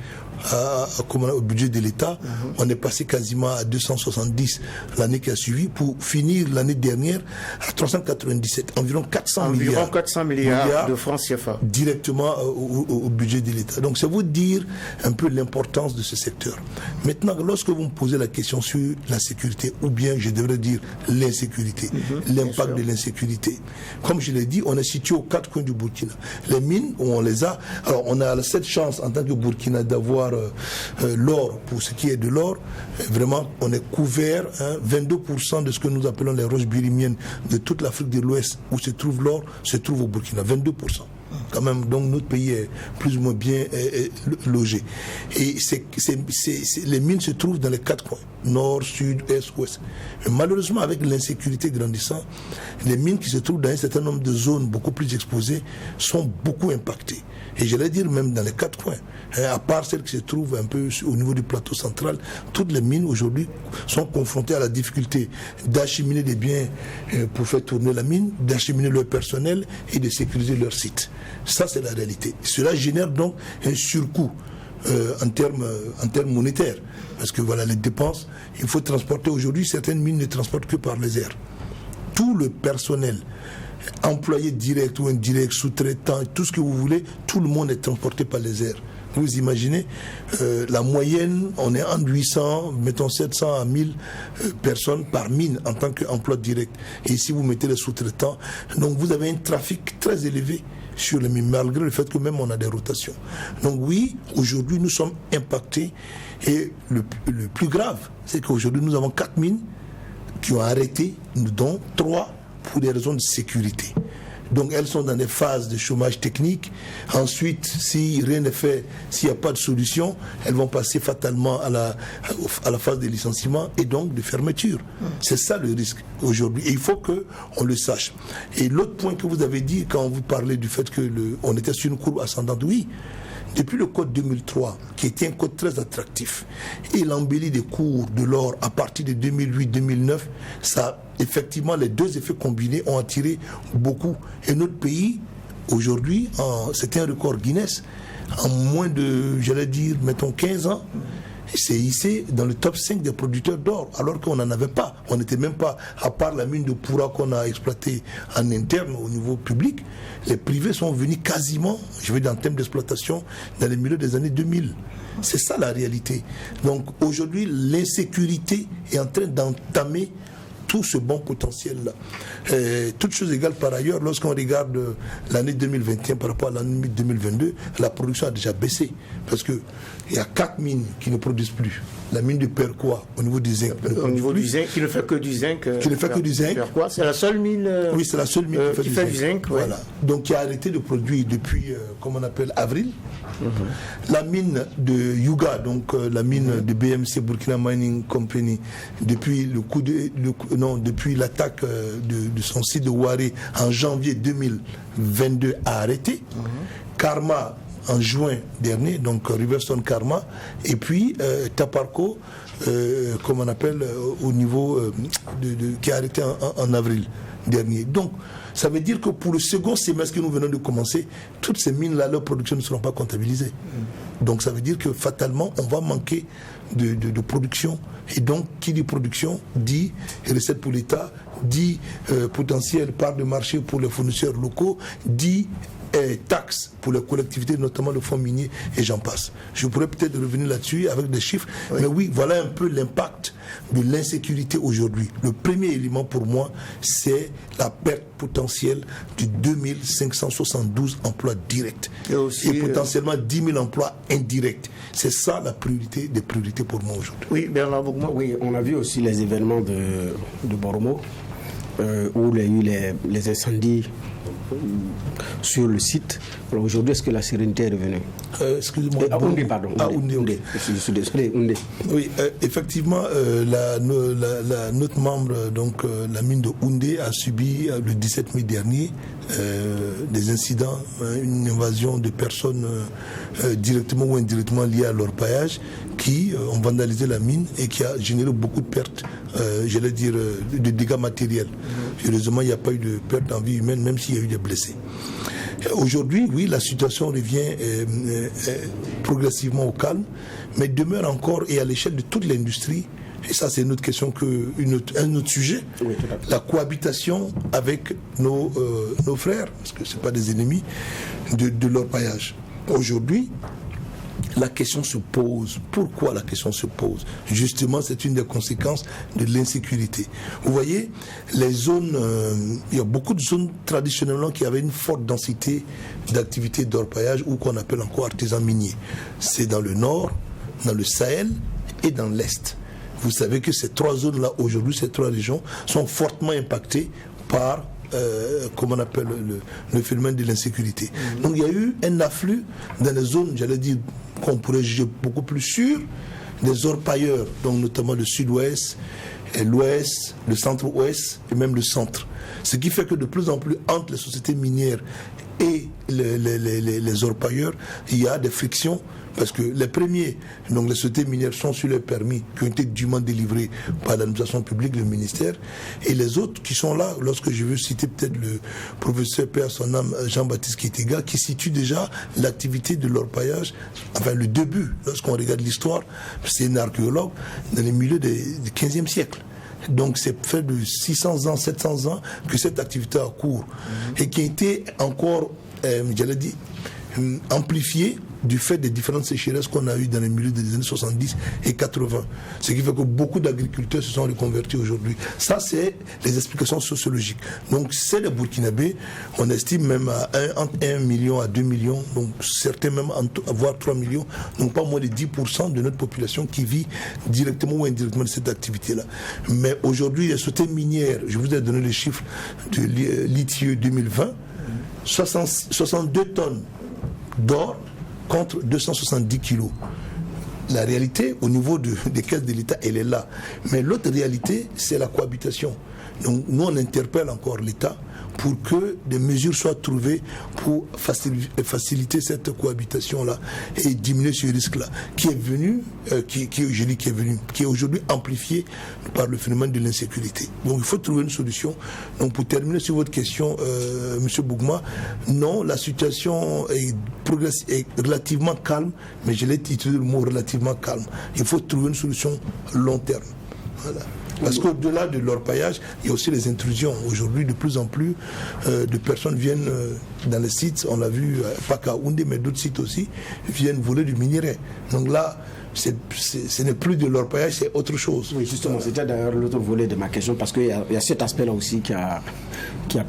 S14: au budget de l'État. On est passé quasiment à 270 l'année qui a suivi pour finir l'année dernière à 397, environ 400 milliards
S10: de francs CFA
S14: directement au budget de l'État. Donc c'est vous dire un peu l'importance de ce secteur. Maintenant, lorsque vous me posez la question sur la sécurité, ou bien je devrais dire l'insécurité, l'impact de l'insécurité, comme je l'ai dit, on est situé aux 4 coins du Burkina. Les mines, où on les a, alors on a cette chance en tant que Burkina d'avoir l'or. Pour ce qui est de l'or, vraiment on est couvert, 22% de ce que nous appelons les roches birimiennes de toute l'Afrique de l'Ouest où se trouve l'or se trouve au Burkina, 22%. Quand même, donc notre pays est plus ou moins bien logé. Et les mines se trouvent dans les 4 coins, nord, sud, est, ouest. Mais malheureusement, avec l'insécurité grandissante, les mines qui se trouvent dans un certain nombre de zones beaucoup plus exposées sont beaucoup impactées. Et j'allais dire même dans les 4 coins. À part celles qui se trouvent un peu au niveau du plateau central, toutes les mines aujourd'hui sont confrontées à la difficulté d'acheminer des biens pour faire tourner la mine, d'acheminer leur personnel et de sécuriser leur site. Ça, c'est la réalité. Cela génère donc un surcoût en termes monétaires. Parce que voilà, les dépenses, il faut transporter aujourd'hui, certaines mines ne transportent que par les airs. Tout le personnel, employé direct ou indirect, sous-traitant, tout ce que vous voulez, tout le monde est transporté par les airs. Vous imaginez, la moyenne, on est entre 800, mettons 700 à 1000 personnes par mine en tant qu'emploi direct. Et ici, vous mettez les sous-traitants. Donc, vous avez un trafic très élevé sur les mines, malgré le fait que même on a des rotations. Donc oui, aujourd'hui, nous sommes impactés. Et le plus grave, c'est qu'aujourd'hui, nous avons 4 mines qui ont arrêté, dont 3 pour des raisons de sécurité. Donc elles sont dans des phases de chômage technique. Ensuite, si rien n'est fait, s'il n'y a pas de solution, elles vont passer fatalement à la phase de licenciement et donc de fermeture. C'est ça le risque aujourd'hui. Et il faut qu'on le sache. Et l'autre point que vous avez dit, quand vous parlez du fait qu'on était sur une courbe ascendante, oui. Depuis le code 2003, qui était un code très attractif, et l'embellie des cours de l'or à partir de 2008-2009, ça, effectivement, les deux effets combinés ont attiré beaucoup. Et notre pays, aujourd'hui, c'était un record Guinness. En moins de, j'allais dire, mettons 15 ans, c'est hissé dans le top 5 des producteurs d'or, alors qu'on n'en avait pas. On n'était même pas, à part la mine de Poura qu'on a exploitée en interne au niveau public, les privés sont venus quasiment, je veux dire en termes d'exploitation, dans les milieux des années 2000. C'est ça la réalité. Donc aujourd'hui, l'insécurité est en train d'entamer tout ce bon potentiel-là. Toutes choses égales par ailleurs, lorsqu'on regarde l'année 2021 par rapport à l'année 2022, la production a déjà baissé. Parce qu'il y a 4 mines qui ne produisent plus. La mine de Perquois, au niveau du zinc.
S10: Au niveau du zinc, qui ne fait que du zinc.
S14: Qui ne fait que du zinc.
S10: Perquois, c'est la seule mine.
S14: Oui, c'est la seule mine
S10: qui fait du zinc.
S14: Voilà. Ouais. Donc, qui a arrêté de produire depuis, comment on appelle, avril. La mine de Yuga, donc la mine de BMC, Burkina Mining Company, depuis depuis l'attaque de son site de Waré en janvier 2022 a arrêté. Karma en juin dernier, donc Riverstone Karma, et puis Taparco, comme on appelle au niveau qui a arrêté en avril dernier. Donc, ça veut dire que pour le second semestre que nous venons de commencer, toutes ces mines-là, leur production ne seront pas comptabilisées. Donc, ça veut dire que fatalement, on va manquer de production. Et donc, qui dit production, dit recette pour l'État, dit potentiel part de marché pour les fournisseurs locaux, dit taxes pour les collectivités, notamment le fonds minier, et j'en passe. Je pourrais peut-être revenir là-dessus avec des chiffres, mais oui, voilà un peu l'impact de l'insécurité aujourd'hui. Le premier élément pour moi, c'est la perte potentielle de 2572 emplois directs et potentiellement 10 000 emplois indirects. C'est ça la priorité des priorités pour moi aujourd'hui.
S10: Oui, Bernard Bougma.
S5: Oui, on a vu aussi les événements de Boromo, où il y a eu les incendies sur le site. Alors aujourd'hui, est-ce que la sérénité est revenue?
S14: Excusez-moi.
S5: Oundé, pardon.
S14: Oundé.
S5: Je suis désolé, Oundé.
S14: Oui, effectivement, notre membre, donc la mine de Oundé, a subi le 17 mai dernier des incidents, une invasion de personnes directement ou indirectement liées à l'orpaillage qui ont vandalisé la mine et qui a généré beaucoup de pertes, j'allais dire, de dégâts matériels. Heureusement, il n'y a pas eu de pertes en vie humaine, même s'il y a eu des blessés. Aujourd'hui, oui, la situation revient progressivement au calme, mais demeure encore, et à l'échelle de toute l'industrie, et ça c'est une autre question, un autre sujet, oui, la cohabitation avec nos frères, parce que ce ne sont pas des ennemis, de l'orpaillage. Aujourd'hui, la question se pose. Pourquoi la question se pose? Justement, c'est une des conséquences de l'insécurité. Vous voyez, les zones, il y a beaucoup de zones traditionnellement qui avaient une forte densité d'activités d'orpaillage ou qu'on appelle encore artisans miniers. C'est dans le nord, dans le Sahel et dans l'Est. Vous savez que ces trois zones-là, aujourd'hui, ces trois régions, sont fortement impactées par comme on appelle le phénomène de l'insécurité. Donc il y a eu un afflux dans les zones, j'allais dire, qu'on pourrait juger beaucoup plus sûres, des orpailleurs, donc notamment le sud-ouest, l'ouest, le centre-ouest et même le centre. Ce qui fait que de plus en plus, entre les sociétés minières et les orpailleurs, il y a des frictions. Parce que les premiers, donc les sociétés minières, sont sur les permis qui ont été dûment délivrés par l'administration publique, le ministère. Et les autres qui sont là, lorsque je veux citer peut-être le professeur Père à son âme, Jean-Baptiste Kitega, qui situe déjà l'activité de l'orpaillage, enfin le début, lorsqu'on regarde l'histoire, c'est un archéologue, dans les milieux du 15e siècle. Donc c'est fait de 600 ans, 700 ans que cette activité a cours. Et qui a été encore, j'allais dire, amplifiée du fait des différentes sécheresses qu'on a eues dans les milieux des années 70 et 80. Ce qui fait que beaucoup d'agriculteurs se sont reconvertis aujourd'hui. Ça, c'est les explications sociologiques. Donc, c'est les Burkinabés, on estime même à entre 1 million à 2 millions, donc certains même voire 3 millions, donc pas moins de 10% de notre population qui vit directement ou indirectement de cette activité-là. Mais aujourd'hui, les sociétés minières, je vous ai donné les chiffres de l'ITIE 2020, 62 tonnes d'or contre 270 kilos. La réalité, au niveau des caisses de l'État, elle est là. Mais l'autre réalité, c'est la cohabitation. Donc nous, on interpelle encore l'État pour que des mesures soient trouvées pour faciliter cette cohabitation-là et diminuer ce risque-là, qui est aujourd'hui amplifié par le phénomène de l'insécurité. Donc il faut trouver une solution. Donc pour terminer sur votre question, M. Bougma, non, la situation est relativement calme, mais je l'ai utilisé le mot relativement calme. Il faut trouver une solution long terme. Voilà. Parce qu'au-delà de l'orpaillage, il y a aussi les intrusions. Aujourd'hui, de plus en plus de personnes viennent dans les sites, on l'a vu, pas qu'à Oundé, mais d'autres sites aussi, viennent voler du minerai. Donc là, ce n'est plus de l'orpaillage, c'est autre chose.
S5: Oui, justement, c'était d'ailleurs l'autre volet de ma question, parce qu'il y a cet aspect-là aussi qui a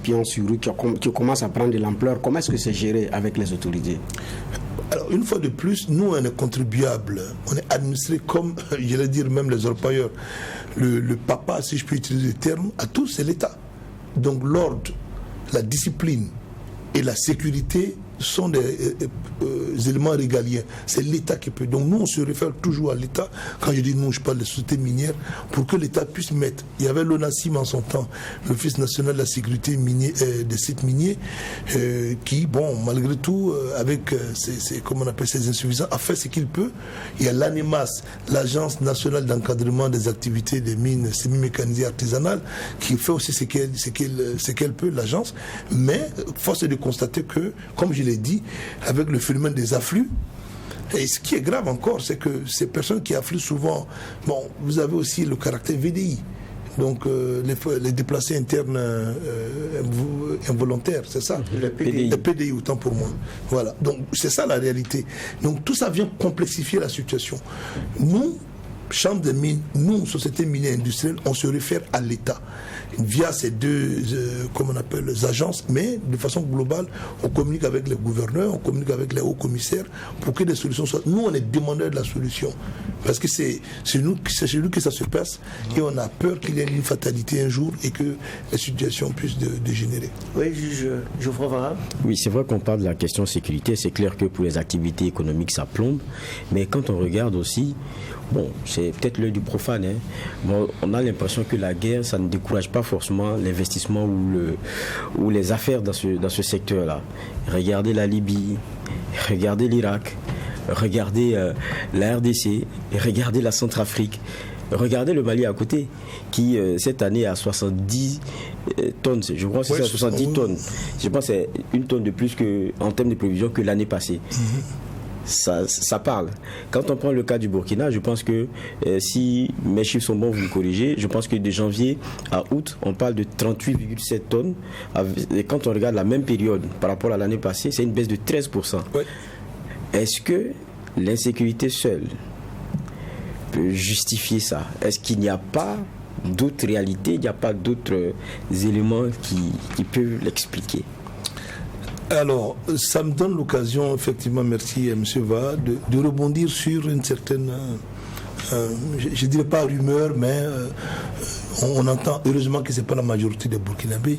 S5: pion sur rue, qui commence à prendre de l'ampleur. Comment est-ce que c'est géré avec les autorités?
S14: Alors, une fois de plus, nous, on est contribuables, on est administrés comme, j'allais dire, même les orpailleurs. Le papa, si je peux utiliser le terme, à tous, c'est l'État. Donc, l'ordre, la discipline et la sécurité sont des éléments régaliens. C'est l'État qui peut. Donc nous, on se réfère toujours à l'État. Quand je dis nous, je parle des sociétés minières, pour que l'État puisse mettre. Il y avait l'ONACIM en son temps, l'Office national de la sécurité des sites miniers, qui, bon, malgré tout, avec comment on appelle ces insuffisances, a fait ce qu'il peut. Il y a l'ANEMAS, l'Agence nationale d'encadrement des activités des mines semi-mécanisées artisanales, qui fait aussi ce qu'elle peut, l'agence. Mais force est de constater que, comme je l'ai dit, avec le phénomène des afflux, et ce qui est grave encore, c'est que ces personnes qui affluent souvent, bon, vous avez aussi le caractère VDI, donc les déplacés internes involontaires, c'est ça, le PDI, autant pour moi. Voilà, donc c'est ça la réalité. Donc tout ça vient complexifier la situation. Nous, Chambre des mines, nous, société minière industrielle, on se réfère à l'État via ces deux, comment on appelle, les agences, mais de façon globale, on communique avec les gouverneurs, on communique avec les hauts commissaires pour que des solutions soient. Nous, on est demandeurs de la solution, parce que c'est chez nous que ça se passe, et on a peur qu'il y ait une fatalité un jour et que la situation puisse dégénérer.
S10: Oui, Geoffroy Varab.
S13: Oui, c'est vrai qu'on parle de la question sécurité, c'est clair que pour les activités économiques, ça plombe, mais quand on regarde aussi, bon, c'est peut-être l'œil du profane, hein. Bon, on a l'impression que la guerre, ça ne décourage pas forcément l'investissement ou les affaires dans ce secteur-là. Regardez la Libye, regardez l'Irak, regardez la RDC, regardez la Centrafrique, regardez le Mali à côté, qui cette année a 70 tonnes, je crois que c'est ça, 70 tonnes. Je pense que c'est une tonne de plus en termes de prévision que l'année passée. Ça parle. Quand on prend le cas du Burkina, je pense que si mes chiffres sont bons, vous me corrigez, je pense que de janvier à août, on parle de 38,7 tonnes. Et quand on regarde la même période par rapport à l'année passée, c'est une baisse de 13%. Ouais. Est-ce que l'insécurité seule peut justifier ça? Est-ce qu'il n'y a pas d'autres réalités, il n'y a pas d'autres éléments qui peuvent l'expliquer?
S14: Alors, ça me donne l'occasion, effectivement, merci M. Va, de rebondir sur une certaine, je ne dirais pas rumeur, mais on entend, heureusement que ce n'est pas la majorité des Burkinabés,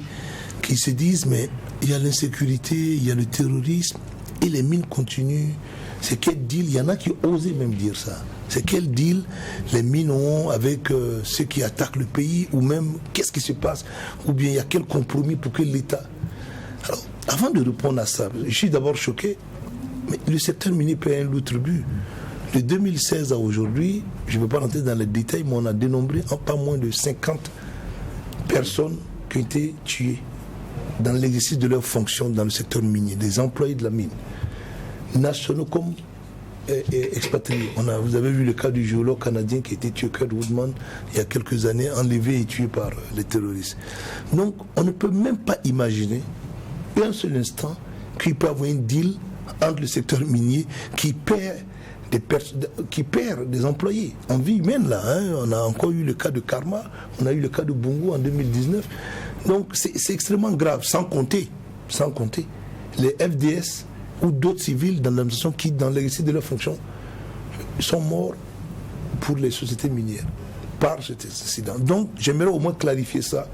S14: qui se disent, mais il y a l'insécurité, il y a le terrorisme, et les mines continuent. C'est quel deal? Il y en a qui osaient même dire ça. C'est quel deal les mines ont avec ceux qui attaquent le pays, ou même qu'est-ce qui se passe, ou bien il y a quel compromis pour que l'État... Alors, avant de répondre à ça, je suis d'abord choqué, mais le secteur minier paie un lourd tribut. De 2016 à aujourd'hui, je ne vais pas rentrer dans les détails, mais on a dénombré pas moins de 50 personnes qui ont été tuées dans l'exercice de leurs fonctions dans le secteur minier, des employés de la mine, nationaux comme expatriés. Vous avez vu le cas du géologue canadien qui a été tué, Kurt Woodman, il y a quelques années, enlevé et tué par les terroristes. Donc, on ne peut même pas imaginer un seul instant qu'il peut y avoir un deal entre le secteur minier qui perd des employés en vie humaine là. On a encore eu le cas de Karma, on a eu le cas de Bongo en 2019. Donc c'est extrêmement grave, sans compter les FDS ou d'autres civils dans l'administration qui, dans l'exercice de leurs fonctions, sont morts pour les sociétés minières par cet incident. Donc j'aimerais au moins clarifier ça.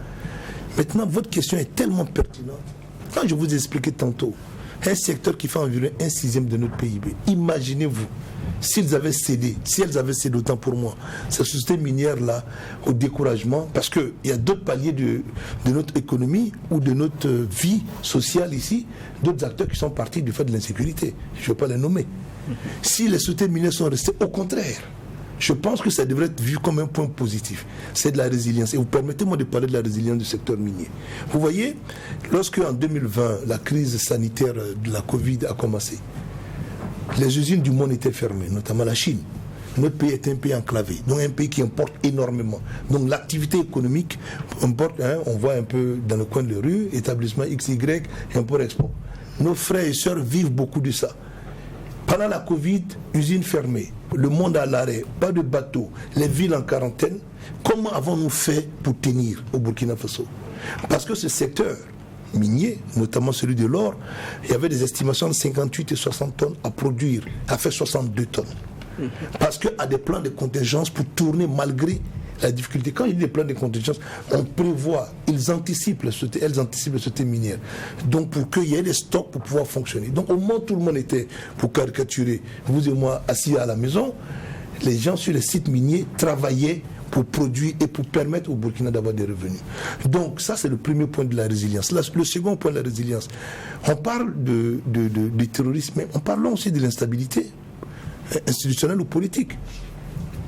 S14: Maintenant, votre question est tellement pertinente Quand je vous ai expliqué tantôt, un secteur qui fait environ 1/6 de notre PIB, imaginez-vous, si elles avaient cédé autant pour moi, ces sociétés minières-là, au découragement, parce qu'il y a d'autres paliers de notre économie ou de notre vie sociale ici, d'autres acteurs qui sont partis du fait de l'insécurité. Je ne vais pas les nommer. Si les sociétés minières sont restées, au contraire, je pense que ça devrait être vu comme un point positif. C'est de la résilience. Et vous permettez-moi de parler de la résilience du secteur minier. Vous voyez, lorsque en 2020, la crise sanitaire de la Covid a commencé, les usines du monde étaient fermées, notamment la Chine. Notre pays est un pays enclavé, donc un pays qui importe énormément. Donc l'activité économique importe, on voit un peu dans le coin de la rue, établissement XY, import-export. Nos frères et sœurs vivent beaucoup de ça. Pendant la Covid, usines fermées, le monde à l'arrêt, pas de bateaux, les villes en quarantaine. Comment avons-nous fait pour tenir au Burkina Faso? Parce que ce secteur minier, notamment celui de l'or, il y avait des estimations de 58 et 60 tonnes à produire, à faire 62 tonnes. Parce qu'il y a des plans de contingence pour tourner malgré la difficulté. Quand il y a des plans de contingence, on prévoit, elles anticipent les sociétés minières. Donc pour qu'il y ait des stocks pour pouvoir fonctionner. Donc au moment où tout le monde était, pour caricaturer, vous et moi assis à la maison, les gens sur les sites miniers travaillaient pour produire et pour permettre au Burkina d'avoir des revenus. Donc ça c'est le premier point de la résilience. Là, le second point de la résilience, on parle de terrorisme, mais on parle aussi de l'instabilité institutionnelle ou politique.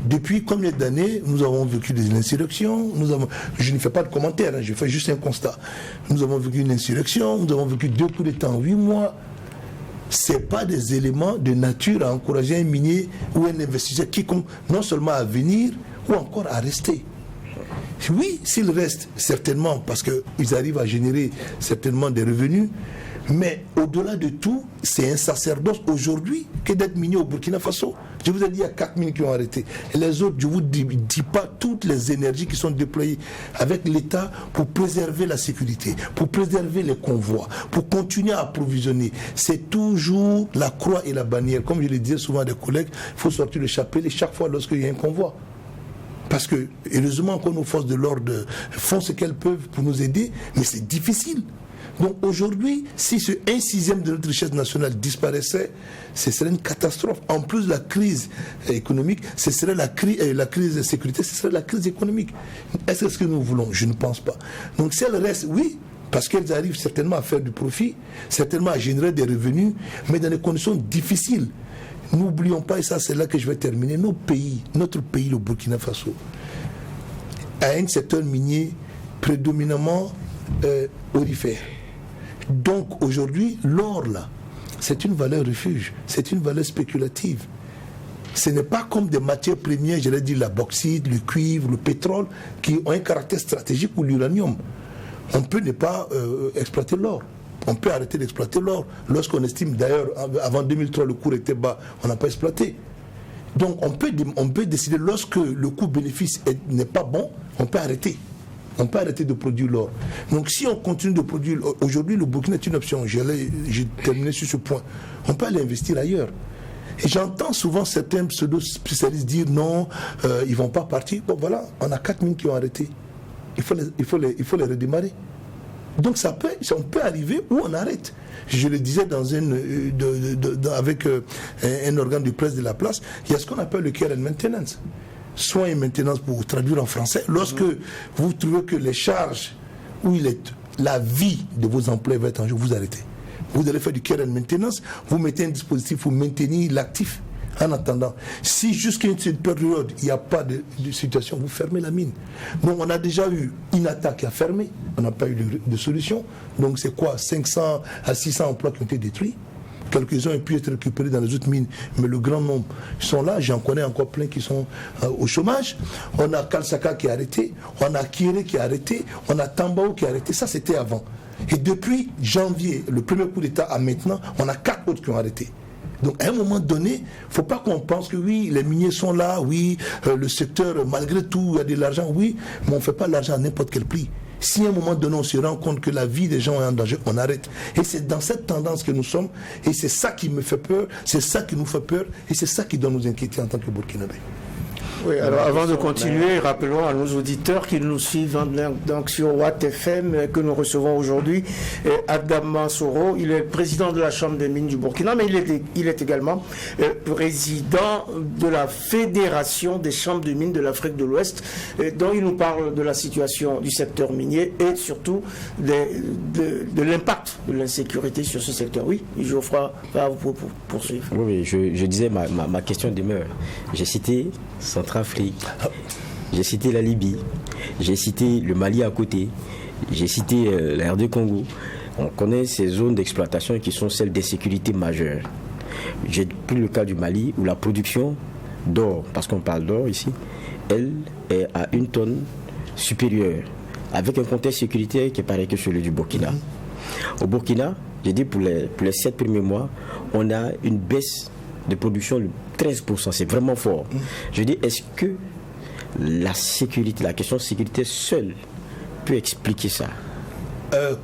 S14: Depuis combien d'années nous avons vécu des insurrections, je ne fais pas de commentaires, je fais juste un constat. Nous avons vécu une insurrection, nous avons vécu 2 coups d'État en 8 mois. Ce n'est pas des éléments de nature à encourager un minier ou un investisseur quiconque non seulement à venir ou encore à rester. Oui, s'ils restent, certainement, parce qu'ils arrivent à générer certainement des revenus, mais au-delà de tout, c'est un sacerdoce aujourd'hui que d'être minier au Burkina Faso. Je vous ai dit, il y a 4000 qui ont arrêté. Et les autres, je ne vous dis pas toutes les énergies qui sont déployées avec l'État pour préserver la sécurité, pour préserver les convois, pour continuer à approvisionner. C'est toujours la croix et la bannière. Comme je le disais souvent à des collègues, il faut sortir le chapelet chaque fois lorsqu'il y a un convoi. Parce que, heureusement, que nos forces de l'ordre font ce qu'elles peuvent pour nous aider, mais c'est difficile. Donc aujourd'hui, si ce 1/6 de notre richesse nationale disparaissait, ce serait une catastrophe. En plus de la crise économique, ce serait la crise de sécurité, ce serait la crise économique. Est-ce que nous voulons? Je ne pense pas. Donc si elles restent, oui, parce qu'elles arrivent certainement à faire du profit, certainement à générer des revenus, mais dans des conditions difficiles. N'oublions pas, et ça c'est là que je vais terminer, notre pays, le Burkina Faso, a un secteur minier prédominamment aurifère. Donc aujourd'hui, l'or là, c'est une valeur refuge, c'est une valeur spéculative. Ce n'est pas comme des matières premières, j'allais dire la bauxite, le cuivre, le pétrole, qui ont un caractère stratégique, ou l'uranium. On peut ne pas exploiter l'or. On peut arrêter d'exploiter l'or. Lorsqu'on estime, d'ailleurs, avant 2003, le cours était bas, on n'a pas exploité. Donc on peut décider, lorsque le coût-bénéfice n'est pas bon, on peut arrêter. On peut arrêter de produire l'or. Donc si on continue de produire, aujourd'hui le Burkina est une option, j'ai terminé sur ce point. On peut aller investir ailleurs. Et j'entends souvent certains pseudo-spécialistes dire non, ils ne vont pas partir. Bon voilà, on a 4000 qui ont arrêté. Il faut les redémarrer. Donc on peut arriver où on arrête. Je le disais avec un organe de presse de la place, il y a ce qu'on appelle le care and maintenance. Soins et maintenance pour traduire en français. Lorsque vous trouvez que les charges, la vie de vos employés va être en jeu, vous arrêtez. Vous allez faire du care and maintenance, vous mettez un dispositif pour maintenir l'actif. En attendant, si jusqu'à une période, il n'y a pas de situation, vous fermez la mine. Donc on a déjà eu une attaque qui a fermé, on n'a pas eu de solution. Donc c'est quoi, 500 à 600 emplois qui ont été détruits. Quelques-uns ont pu être récupérés dans les autres mines, mais le grand nombre sont là. J'en connais encore plein qui sont au chômage. On a Kalsaka qui est arrêté, on a Kéré qui est arrêté, on a Tambao qui est arrêté. Ça, c'était avant. Et depuis janvier, le premier coup d'État à maintenant, on a 4 autres qui ont arrêté. Donc à un moment donné, il ne faut pas qu'on pense que oui, les miniers sont là, oui, le secteur, malgré tout, il y a de l'argent, oui, mais on ne fait pas l'argent à n'importe quel prix. Si à un moment donné on se rend compte que la vie des gens est en danger, on arrête. Et c'est dans cette tendance que nous sommes, et c'est ça qui me fait peur, c'est ça qui nous fait peur, et c'est ça qui doit nous inquiéter en tant que Burkinabés.
S10: Oui, alors avant de continuer, rappelons à nos auditeurs qui nous suivent donc sur Watt FM que nous recevons aujourd'hui Adama Soro. Il est président de la Chambre des mines du Burkina, mais il est également président de la Fédération des chambres de mines de l'Afrique de l'Ouest, dont il nous parle de la situation du secteur minier et surtout de l'impact de l'insécurité sur ce secteur. Oui, Geoffroy, vous poursuivre.
S13: Oui, je disais, ma question demeure. J'ai cité Centrafrique, j'ai cité la Libye, j'ai cité le Mali à côté, j'ai cité la RD Congo. On connaît ces zones d'exploitation qui sont celles d'insécurité majeure. J'ai pris le cas du Mali où la production d'or, parce qu'on parle d'or ici, elle est à 1 tonne supérieure, avec un contexte sécuritaire qui est pareil que celui du Burkina. Au Burkina, j'ai dit pour les 7 premiers mois, on a une baisse de production de 13%, c'est vraiment fort. Je dis, est-ce que la sécurité, la question de sécurité seule peut expliquer ça?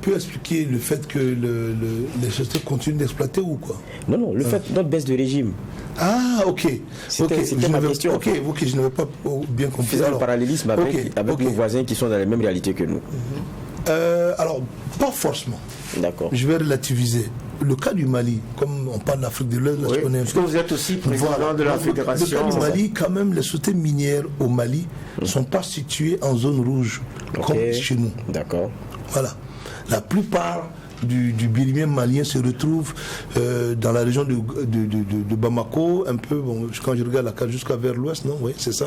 S14: Peut expliquer le fait que les sociétés continuent d'exploiter ou quoi?
S13: Non, le fait de notre baisse de régime.
S14: Ah, ok.
S13: C'était ma question.
S14: Ok, je n'avais pas bien compris.
S13: Faisons le parallélisme avec nos voisins qui sont dans les mêmes réalités que nous.
S14: Alors, pas forcément.
S13: D'accord.
S14: Je vais relativiser. Le cas du Mali, comme on parle d'Afrique de l'Ouest, je connais un peu.
S10: Vous êtes aussi président de la fédération.
S14: Le cas du Mali, quand même, les sociétés minières au Mali ne sont pas situées en zone rouge, comme chez nous.
S13: D'accord.
S14: Voilà. La plupart du birimien malien se retrouve dans la région de Bamako, un peu, bon, quand je regarde la carte jusqu'à vers l'ouest, non, oui, c'est ça,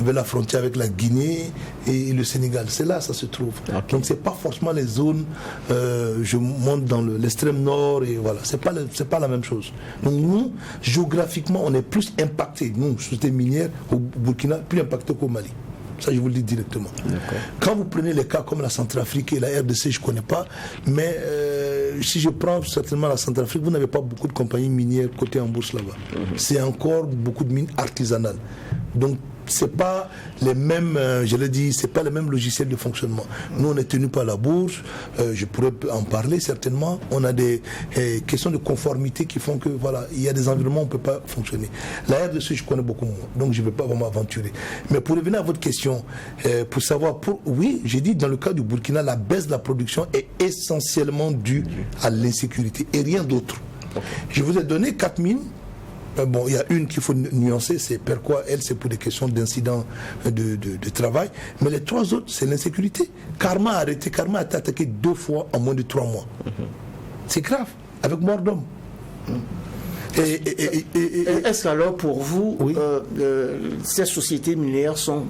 S14: vers la frontière avec la Guinée et le Sénégal. C'est là ça se trouve. Okay. Donc c'est pas forcément les zones, je monte dans l'extrême nord et voilà, c'est pas la même chose. Donc nous, géographiquement, on est plus impacté, nous, société minière au Burkina, plus impacté qu'au Mali. Ça, je vous le dis directement. Quand vous prenez les cas comme la Centrafrique et la RDC, je ne connais pas, mais si je prends certainement la Centrafrique, vous n'avez pas beaucoup de compagnies minières cotées en bourse là-bas. C'est encore beaucoup de mines artisanales. Donc, c'est pas les mêmes, je l'ai dit, c'est pas les mêmes logiciels de fonctionnement. Nous, on est tenu par la bourse, je pourrais en parler certainement. On a des questions de conformité qui font que, voilà, il y a des environnements où on ne peut pas fonctionner. La RDC, je connais beaucoup moins, donc je ne vais pas vraiment aventurer. Mais pour revenir à votre question, pour savoir, oui, j'ai dit, dans le cas du Burkina, la baisse de la production est essentiellement due à l'insécurité et rien d'autre. Je vous ai donné 4 mines. Bon, il y a une qu'il faut nuancer, c'est pourquoi elle, c'est pour des questions d'incidents de travail. Mais les 3 autres, c'est l'insécurité. Karma a été attaqué 2 fois en moins de 3 mois. C'est grave, avec mort d'homme.
S10: Est-ce alors pour vous, ces sociétés minières sont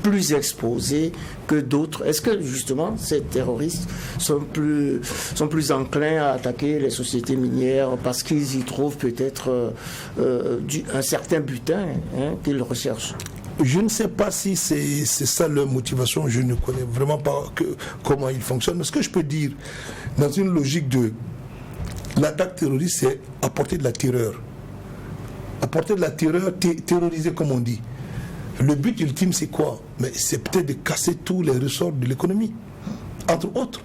S10: plus exposés que d'autres? Est-ce que justement ces terroristes sont plus enclins à attaquer les sociétés minières parce qu'ils y trouvent peut-être un certain butin qu'ils recherchent?
S14: Je ne sais pas si c'est ça leur motivation, je ne connais vraiment pas comment ils fonctionnent. Mais ce que je peux dire, dans une logique de l'attaque terroriste, c'est apporter de la terreur. Apporter de la terreur, terroriser comme on dit. Le but ultime, c'est quoi? Mais c'est peut-être de casser tous les ressorts de l'économie, entre autres.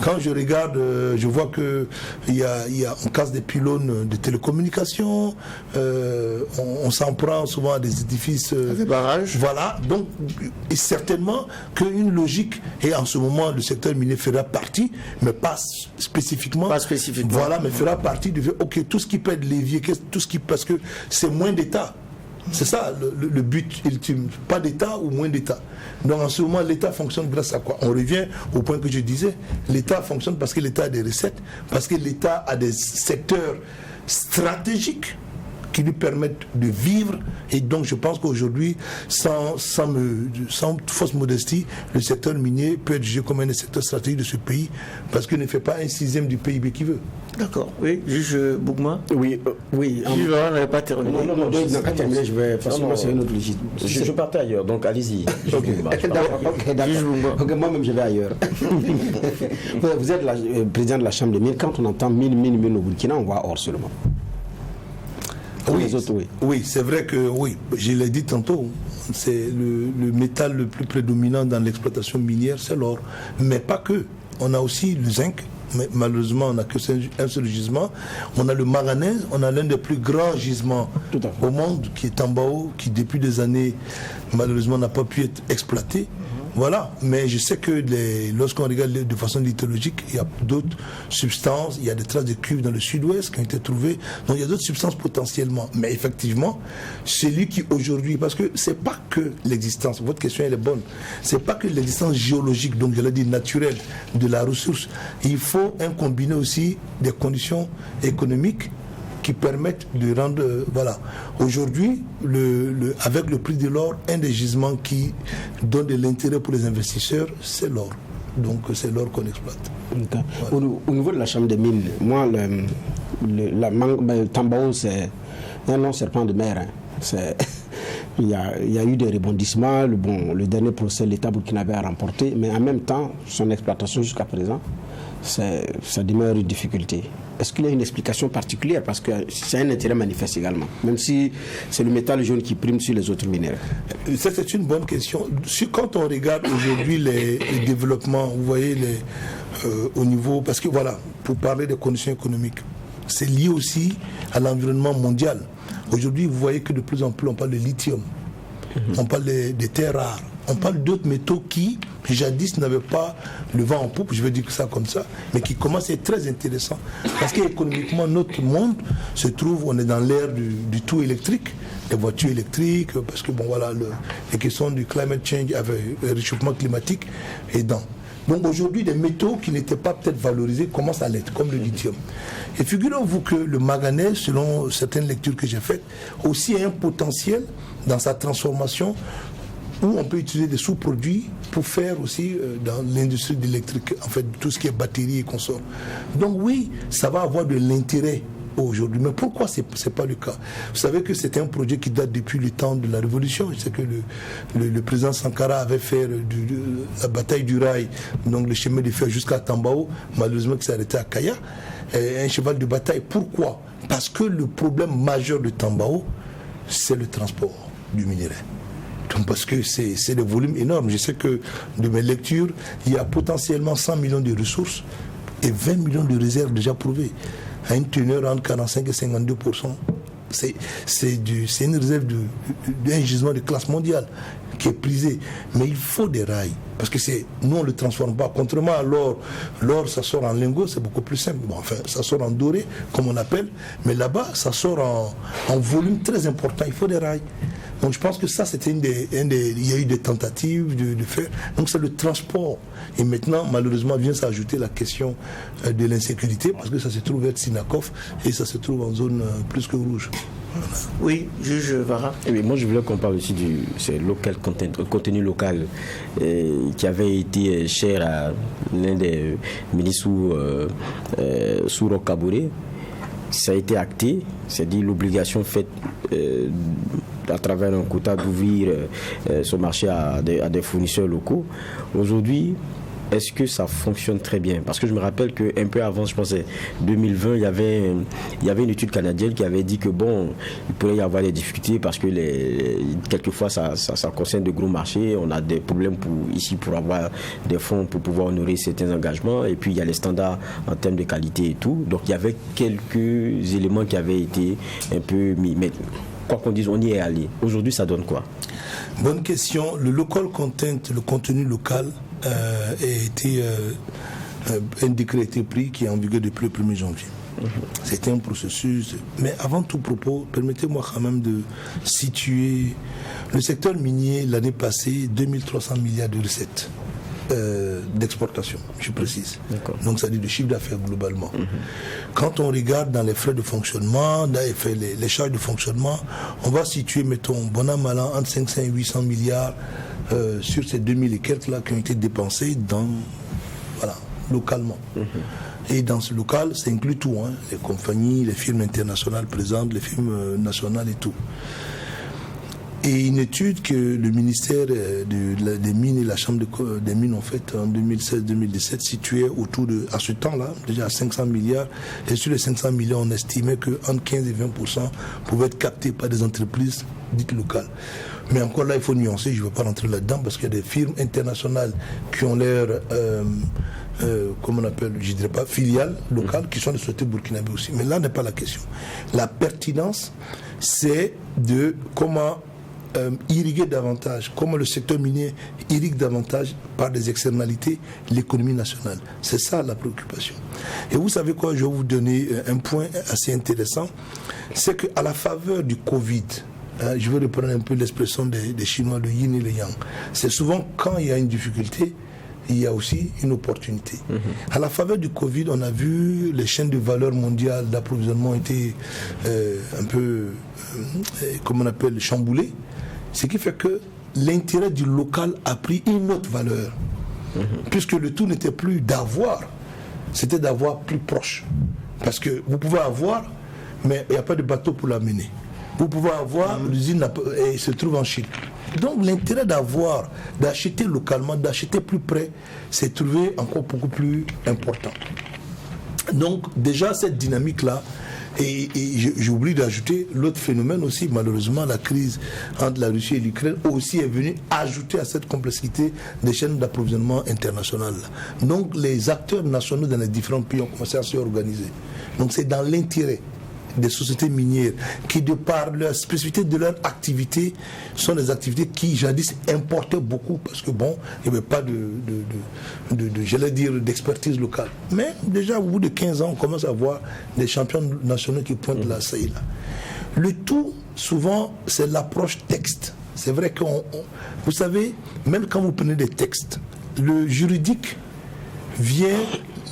S14: Quand je regarde, je vois on casse des pylônes de télécommunications, on s'en prend souvent à des édifices...
S10: des barrages.
S14: Voilà, donc et certainement qu'une logique, et en ce moment le secteur minier fera partie, mais pas spécifiquement.
S10: Pas spécifiquement.
S14: Voilà, mais fera partie de... Ok, tout ce qui peut être levier, parce que c'est moins d'État. C'est ça le but ultime, pas d'État ou moins d'État. Donc en ce moment, l'État fonctionne grâce à quoi? On revient au point que je disais, l'État fonctionne parce que l'État a des recettes, parce que l'État a des secteurs stratégiques qui lui permettent de vivre. Et donc je pense qu'aujourd'hui, sans fausse modestie, le secteur minier peut être jugé comme un des secteurs stratégiques de ce pays parce qu'il ne fait pas 1/6 du PIB qu'il veut.
S10: D'accord. Oui, juge Bougma.
S13: Oui.
S10: Juge on n'avait pas terminé.
S13: Non, pas terminé, je vais... Facilement, c'est une autre logique. Je partais ailleurs, donc allez-y.
S5: Ok, moi-même, je vais ailleurs. Vous êtes président de la Chambre des mines. Quand on entend mine au Burkina, on voit or seulement.
S14: Oui, c'est vrai que, oui, je l'ai dit tantôt, c'est le métal le plus prédominant dans l'exploitation minière, c'est l'or. Mais pas que. On a aussi le zinc, Mais malheureusement, on n'a que un seul gisement. On a le manganèse, on a l'un des plus grands gisements au monde, qui est Tambao, qui depuis des années, malheureusement, n'a pas pu être exploité. Voilà, mais je sais que lorsqu'on regarde de façon lithéologique, il y a d'autres substances, il y a des traces de cuivre dans le sud-ouest qui ont été trouvées, donc il y a d'autres substances potentiellement. Mais effectivement, celui qui aujourd'hui, parce que c'est pas que l'existence, votre question elle est bonne, c'est pas que l'existence géologique, donc je l'ai dit naturelle, de la ressource, il faut combiner aussi des conditions économiques qui permettent de rendre... voilà. Aujourd'hui, avec le prix de l'or, un des gisements qui donne de l'intérêt pour les investisseurs, c'est l'or. Donc c'est l'or qu'on exploite.
S5: Okay. Voilà. Au niveau de la chambre des mines, moi, le Tambao, c'est un long serpent de mer. Hein. Il y a eu des rebondissements. Le dernier procès, l'État burkinabé a remporté, mais en même temps, son exploitation jusqu'à présent, ça demeure une difficulté. Est-ce qu'il y a une explication particulière? Parce que c'est un intérêt manifeste également, même si c'est le métal jaune qui prime sur les autres minéraux.
S14: Ça, c'est une bonne question. Quand on regarde aujourd'hui les développements, vous voyez au niveau... Parce que voilà, pour parler des conditions économiques, c'est lié aussi à l'environnement mondial. Aujourd'hui, vous voyez que de plus en plus, on parle de lithium, on parle des terres rares, on parle d'autres métaux qui, jadis, n'avaient pas le vent en poupe, je vais dire ça comme ça, mais qui commencent à être très intéressants. Parce qu'économiquement, notre monde se trouve, on est dans l'ère du tout électrique, les voitures électriques, parce que bon voilà, les questions du climate change avec le réchauffement climatique est dans. Donc aujourd'hui, des métaux qui n'étaient pas peut-être valorisés commencent à l'être, comme le lithium. Et figurez-vous que le manganèse, selon certaines lectures que j'ai faites, aussi a un potentiel dans sa transformation où on peut utiliser des sous-produits pour faire aussi dans l'industrie de l'électrique, en fait, tout ce qui est batterie et consorts. Donc oui, ça va avoir de l'intérêt aujourd'hui. Mais pourquoi ce n'est pas le cas? Vous savez que c'était un projet qui date depuis le temps de la Révolution. Je sais que le président Sankara avait fait la bataille du rail, donc le chemin de fer jusqu'à Tambao, malheureusement qui s'est arrêté à Kaya, un cheval de bataille. Pourquoi? Parce que le problème majeur de Tambao, c'est le transport du minerai. Donc parce que c'est des volumes énormes. Je sais que de mes lectures, il y a potentiellement 100 millions de ressources et 20 millions de réserves déjà prouvées, à une teneur entre 45 et 52%. C'est une réserve d'un gisement de classe mondiale qui est prisé. Mais il faut des rails. Parce que nous, on ne le transforme pas. Contrairement à l'or, ça sort en lingots, c'est beaucoup plus simple. Bon, enfin, ça sort en doré, comme on appelle. Mais là-bas, ça sort en volume très important. Il faut des rails. Donc je pense que ça, c'était il y a eu des tentatives de faire. Donc c'est le transport. Et maintenant, malheureusement, vient s'ajouter la question de l'insécurité, parce que ça se trouve être Sinakov et ça se trouve en zone plus que rouge. Voilà.
S10: Oui, juge Vara.
S13: Oui, moi je voulais qu'on parle aussi du contenu local qui avait été cher à l'un des ministres sous Roch Kaboré. Ça a été acté, c'est-à-dire l'obligation faite à travers un quota d'ouvrir son marché à des fournisseurs locaux. Aujourd'hui, est-ce que ça fonctionne très bien? Parce que je me rappelle qu'un peu avant, je pense 2020, il y avait une étude canadienne qui avait dit que bon, il pourrait y avoir des difficultés parce que quelquefois ça concerne de gros marchés, on a des problèmes pour avoir des fonds pour pouvoir honorer certains engagements, et puis il y a les standards en termes de qualité et tout. Donc il y avait quelques éléments qui avaient été un peu mis. Mais quoi qu'on dise, on y est allé. Aujourd'hui, ça donne quoi?
S14: Bonne question. Le local content, le contenu local, un décret a été pris qui est en vigueur depuis le 1er janvier. C'était un processus. Mais avant tout propos, permettez-moi quand même de situer le secteur minier l'année passée, 2300 milliards de recettes d'exportation, je précise. Donc ça dit le chiffre d'affaires globalement. Quand on regarde dans les frais de fonctionnement, dans les charges de fonctionnement, on va situer, mettons, bon an, mal an, entre 500 et 800 milliards sur ces 2000 et quelques là qui ont été dépensés localement. Et dans ce local, ça inclut tout, hein, les compagnies, les firmes internationales présentes, les firmes nationales et tout. Et une étude que le ministère des Mines et la Chambre des Mines ont faite en 2016-2017 situait autour de, à ce temps-là, déjà à 500 milliards. Et sur les 500 milliards, on estimait qu'entre 15 et 20% pouvaient être captés par des entreprises dites locales. Mais encore là, il faut nuancer, je ne veux pas rentrer là-dedans, parce qu'il y a des firmes internationales qui ont l'air, comment on appelle, je ne dirais pas, filiales locales, qui sont des sociétés burkinabées aussi. Mais là n'est pas la question. La pertinence, c'est de comment irriguer davantage, comment le secteur minier irrigue davantage par des externalités l'économie nationale. C'est ça la préoccupation. Et vous savez quoi, je vais vous donner un point assez intéressant, c'est qu'à la faveur du Covid, je vais reprendre un peu l'expression des Chinois, le yin et le yang, c'est souvent quand il y a une difficulté, il y a aussi une opportunité. À la faveur du Covid, on a vu les chaînes de valeur mondiales d'approvisionnement été un peu, comment on appelle, chamboulées. Ce qui fait que l'intérêt du local a pris une autre valeur. Puisque le tout n'était plus d'avoir, c'était d'avoir plus proche. Parce que vous pouvez avoir, mais il n'y a pas de bateau pour l'amener. Vous pouvez avoir, l'usine se trouve en Chine. Donc l'intérêt d'avoir, d'acheter localement, d'acheter plus près, c'est trouvé encore beaucoup plus important. Donc déjà cette dynamique-là, et j'oublie d'ajouter l'autre phénomène aussi, malheureusement, la crise entre la Russie et l'Ukraine aussi est venue ajouter à cette complexité des chaînes d'approvisionnement internationales. Donc les acteurs nationaux dans les différents pays ont commencé à se organiser. Donc c'est dans l'intérêt des sociétés minières qui, de par la spécificité de leur activité, sont des activités qui jadis importaient beaucoup parce que bon, il n'y avait pas j'allais dire, d'expertise locale. Mais déjà au bout de 15 ans, on commence à voir des champions nationaux qui pointent là, ça et là. Le tout, souvent, c'est l'approche texte. C'est vrai que, vous savez, même quand vous prenez des textes, le juridique vient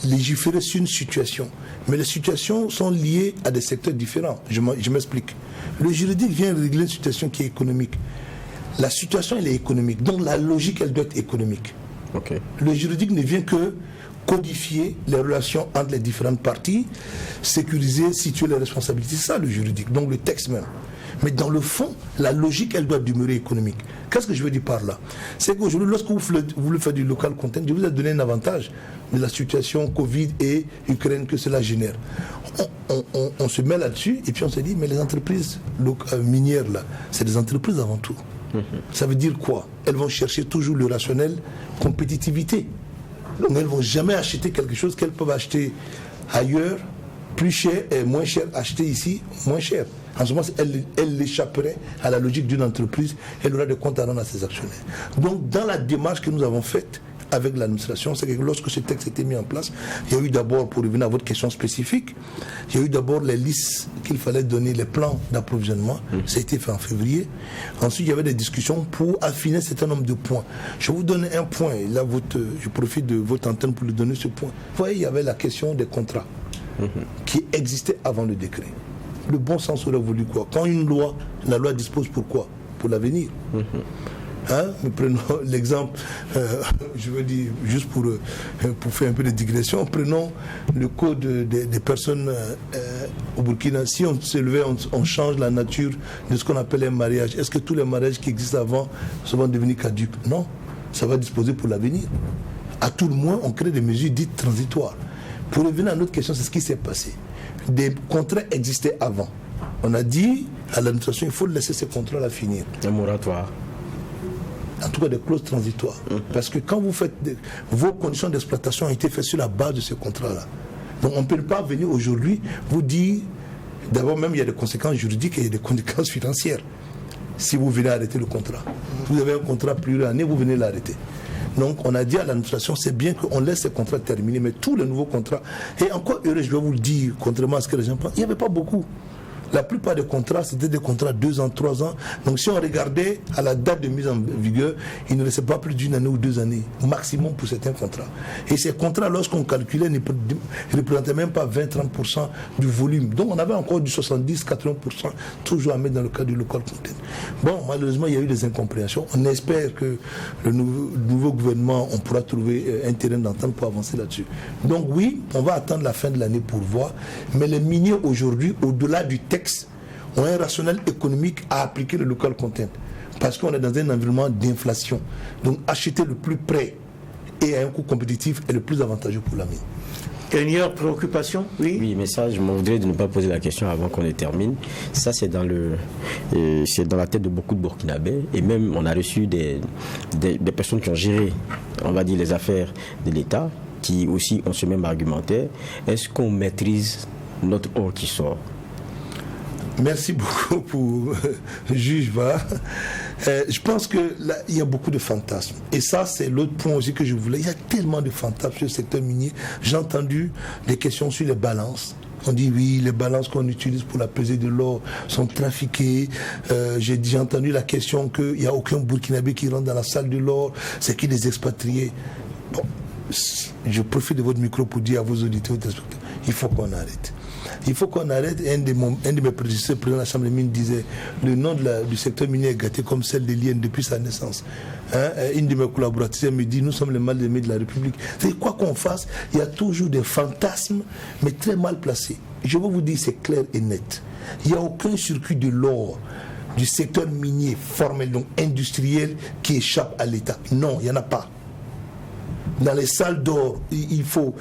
S14: légiférer sur une situation. Mais les situations sont liées à des secteurs différents. Je m'explique. Le juridique vient régler une situation qui est économique. La situation, elle est économique. Donc la logique, elle doit être économique. Okay. Le juridique ne vient que codifier les relations entre les différentes parties, sécuriser, situer les responsabilités. C'est ça le juridique, donc le texte même. Mais dans le fond, la logique, elle doit demeurer économique. Qu'est-ce que je veux dire par là? C'est qu'aujourd'hui, lorsque vous voulez faire du local content, je vous ai donné un avantage de la situation Covid et Ukraine que cela génère. On se met là-dessus et puis on se dit, mais les entreprises minières, là, c'est des entreprises avant tout. Ça veut dire quoi? Elles vont chercher toujours le rationnel compétitivité. Donc elles ne vont jamais acheter quelque chose qu'elles peuvent acheter ailleurs, plus cher et moins cher, acheter ici, moins cher. En ce moment, elle échapperait à la logique d'une entreprise, elle aura des comptes à rendre à ses actionnaires. Donc, dans la démarche que nous avons faite avec l'administration, c'est que lorsque ce texte a été mis en place, il y a eu d'abord, pour revenir à votre question spécifique, il y a eu d'abord les listes qu'il fallait donner, les plans d'approvisionnement, ça a été fait en février. Ensuite, il y avait des discussions pour affiner un certain nombre de points. Je vais vous donner un point, et là, je profite de votre antenne pour lui donner ce point. Vous voyez, il y avait la question des contrats qui existait avant le décret. Le bon sens aurait voulu quoi? Quand une loi, la loi dispose pour quoi? Pour l'avenir. Nous prenons l'exemple, je veux dire, juste pour faire un peu de digression, prenons le code des personnes au Burkina. Si on se levait, on change la nature de ce qu'on appelle un mariage. Est-ce que tous les mariages qui existent avant vont devenir caducs? Non, ça va disposer pour l'avenir. À tout le moins, on crée des mesures dites transitoires. Pour revenir à notre question, c'est ce qui s'est passé. Des contrats existaient avant. On a dit à l'administration, il faut laisser ces contrats-là finir.
S13: Un moratoire.
S14: En tout cas, des clauses transitoires. Parce que quand vous faites, vos conditions d'exploitation ont été faites sur la base de ces contrats-là. Donc on ne peut pas venir aujourd'hui vous dire, d'abord même il y a des conséquences juridiques et il y a des conséquences financières. Si vous venez arrêter le contrat. Vous avez un contrat pluriannuel, vous venez l'arrêter. Donc on a dit à l'administration, c'est bien qu'on laisse ces contrats terminer, mais tous les nouveaux contrats, et encore heureux, je vais vous le dire, contrairement à ce que les gens pensent, il n'y avait pas beaucoup. La plupart des contrats, c'était des contrats 2 ans, 3 ans. Donc si on regardait à la date de mise en vigueur, il ne restait pas plus d'une année ou 2 années, maximum pour certains contrats. Et ces contrats, lorsqu'on calculait, ne représentaient même pas 20-30% du volume. Donc on avait encore du 70-80% toujours à mettre dans le cadre du local content. Bon, malheureusement, il y a eu des incompréhensions. On espère que le nouveau gouvernement, on pourra trouver un terrain d'entente pour avancer là-dessus. Donc oui, on va attendre la fin de l'année pour voir. Mais les miniers aujourd'hui, au-delà du texte, ont un rationnel économique à appliquer le local content. parce qu'on est dans un environnement d'inflation. Donc acheter le plus près et à un coût compétitif est le plus avantageux pour la mine.
S10: Dernière préoccupation, oui.
S13: Oui, mais ça, je m'en voudrais de ne pas poser la question avant qu'on ne termine. Ça, c'est dans la tête de beaucoup de Burkinabés. Et même, on a reçu des personnes qui ont géré, on va dire, les affaires de l'État, qui aussi ont ce même argumentaire. Est-ce qu'on maîtrise notre or qui sort?
S14: Merci beaucoup pour juge Va. Je pense que là, il y a beaucoup de fantasmes. Et ça, c'est l'autre point aussi que je voulais. Il y a tellement de fantasmes sur le secteur minier. J'ai entendu des questions sur les balances. On dit oui, les balances qu'on utilise pour la pesée de l'or sont trafiquées. J'ai entendu la question qu'il n'y a aucun Burkinabé qui rentre dans la salle de l'or, c'est qui les expatriés. Bon, je profite de votre micro pour dire à vos auditeurs, il faut qu'on arrête. Il faut qu'on arrête. Un de mes prédécesseurs, président de la Chambre des mines, disait le nom du secteur minier est gâté comme celle des liens depuis sa naissance. Une de mes collaboratrices me dit nous sommes les mal aimés de la République. C'est quoi qu'on fasse, il y a toujours des fantasmes, mais très mal placés. Je veux vous dire, c'est clair et net. Il n'y a aucun circuit de l'or du secteur minier formel, donc industriel, qui échappe à l'État. Non, il n'y en a pas. Dans les salles d'or, il faut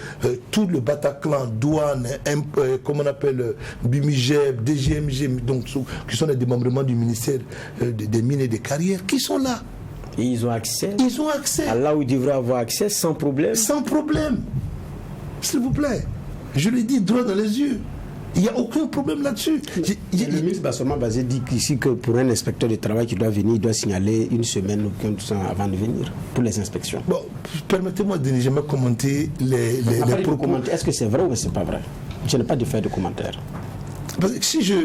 S14: tout le Bataclan, douane, comme on appelle BUMIGEB, DGMG, donc, qui sont les démembrements du ministère des Mines et des Carrières, qui sont là.
S13: Et ils ont accès.
S14: Ils ont accès.
S13: À là où ils devraient avoir accès, sans problème.
S14: Sans problème. S'il vous plaît. Je le dis droit dans les yeux. Il n'y a aucun problème là-dessus.
S5: Le ministre Bassorma Bazé dit ici que pour un inspecteur de travail qui doit venir, il doit signaler une semaine ou 15 ans avant de venir pour les inspections.
S14: Bon, permettez-moi de ne jamais commenter les propos.
S5: Est-ce que c'est vrai ou c'est pas vrai? Je n'ai pas de faire de commentaire.
S14: Parce que si je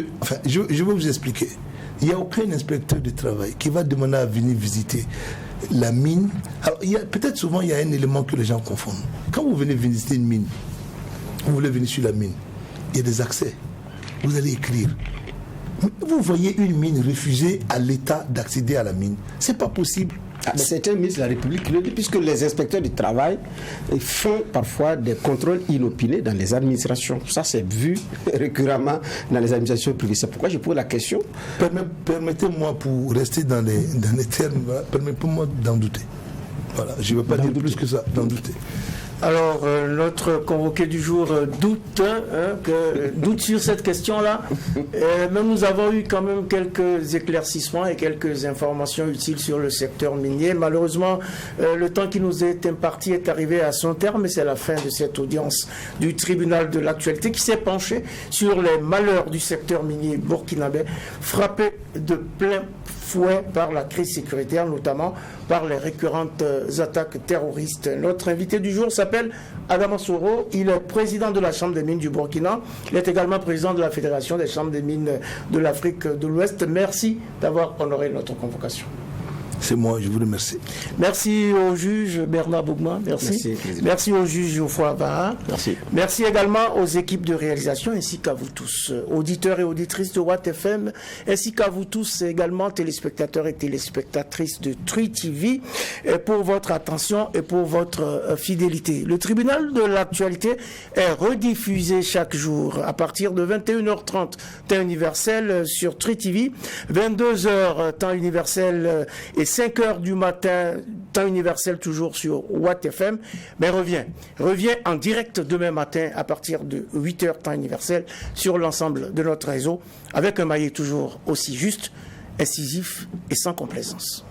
S14: vais vous expliquer. Il n'y a aucun inspecteur de travail qui va demander à venir visiter la mine. Alors, peut-être souvent, il y a un élément que les gens confondent. Quand vous venez visiter une mine, vous voulez venir sur la mine, il y a des accès. Vous allez écrire. Vous voyez une mine refuser à l'État d'accéder à la mine. C'est pas possible.
S5: C'est un ministre de la République qui le dit, puisque les inspecteurs du travail font parfois des contrôles inopinés dans les administrations. Ça, c'est vu récurremment dans les administrations privées. C'est pourquoi je pose la question.
S14: Permettez-moi, pour rester dans les termes, permettez-moi d'en douter. Voilà, je ne veux pas dire plus que ça, d'en douter.
S10: Alors, notre convoqué du jour doute sur cette question-là. Mais nous avons eu quand même quelques éclaircissements et quelques informations utiles sur le secteur minier. Malheureusement, le temps qui nous est imparti est arrivé à son terme et c'est la fin de cette audience du tribunal de l'actualité qui s'est penché sur les malheurs du secteur minier burkinabé, frappé de plein fouet par la crise sécuritaire, notamment par les récurrentes attaques terroristes. Notre invité du jour s'appelle Adama Soro. Il est président de la Chambre des mines du Burkina. Il est également président de la Fédération des chambres des mines de l'Afrique de l'Ouest. Merci d'avoir honoré notre convocation.
S14: C'est moi, je vous remercie.
S10: Merci au juge Bernard Bougma, merci. Merci au juge Geoffroy Vaha.
S13: Merci.
S10: Merci également aux équipes de réalisation ainsi qu'à vous tous, auditeurs et auditrices de Watt FM, ainsi qu'à vous tous également, téléspectateurs et téléspectatrices de Trui TV, pour votre attention et pour votre fidélité. Le tribunal de l'actualité est rediffusé chaque jour à partir de 21h30, temps universel sur Trui TV, 22h, temps universel et 5h du matin, temps universel toujours sur Watt FM, mais revient en direct demain matin à partir de 8h temps universel sur l'ensemble de notre réseau, avec un maillet toujours aussi juste, incisif et sans complaisance.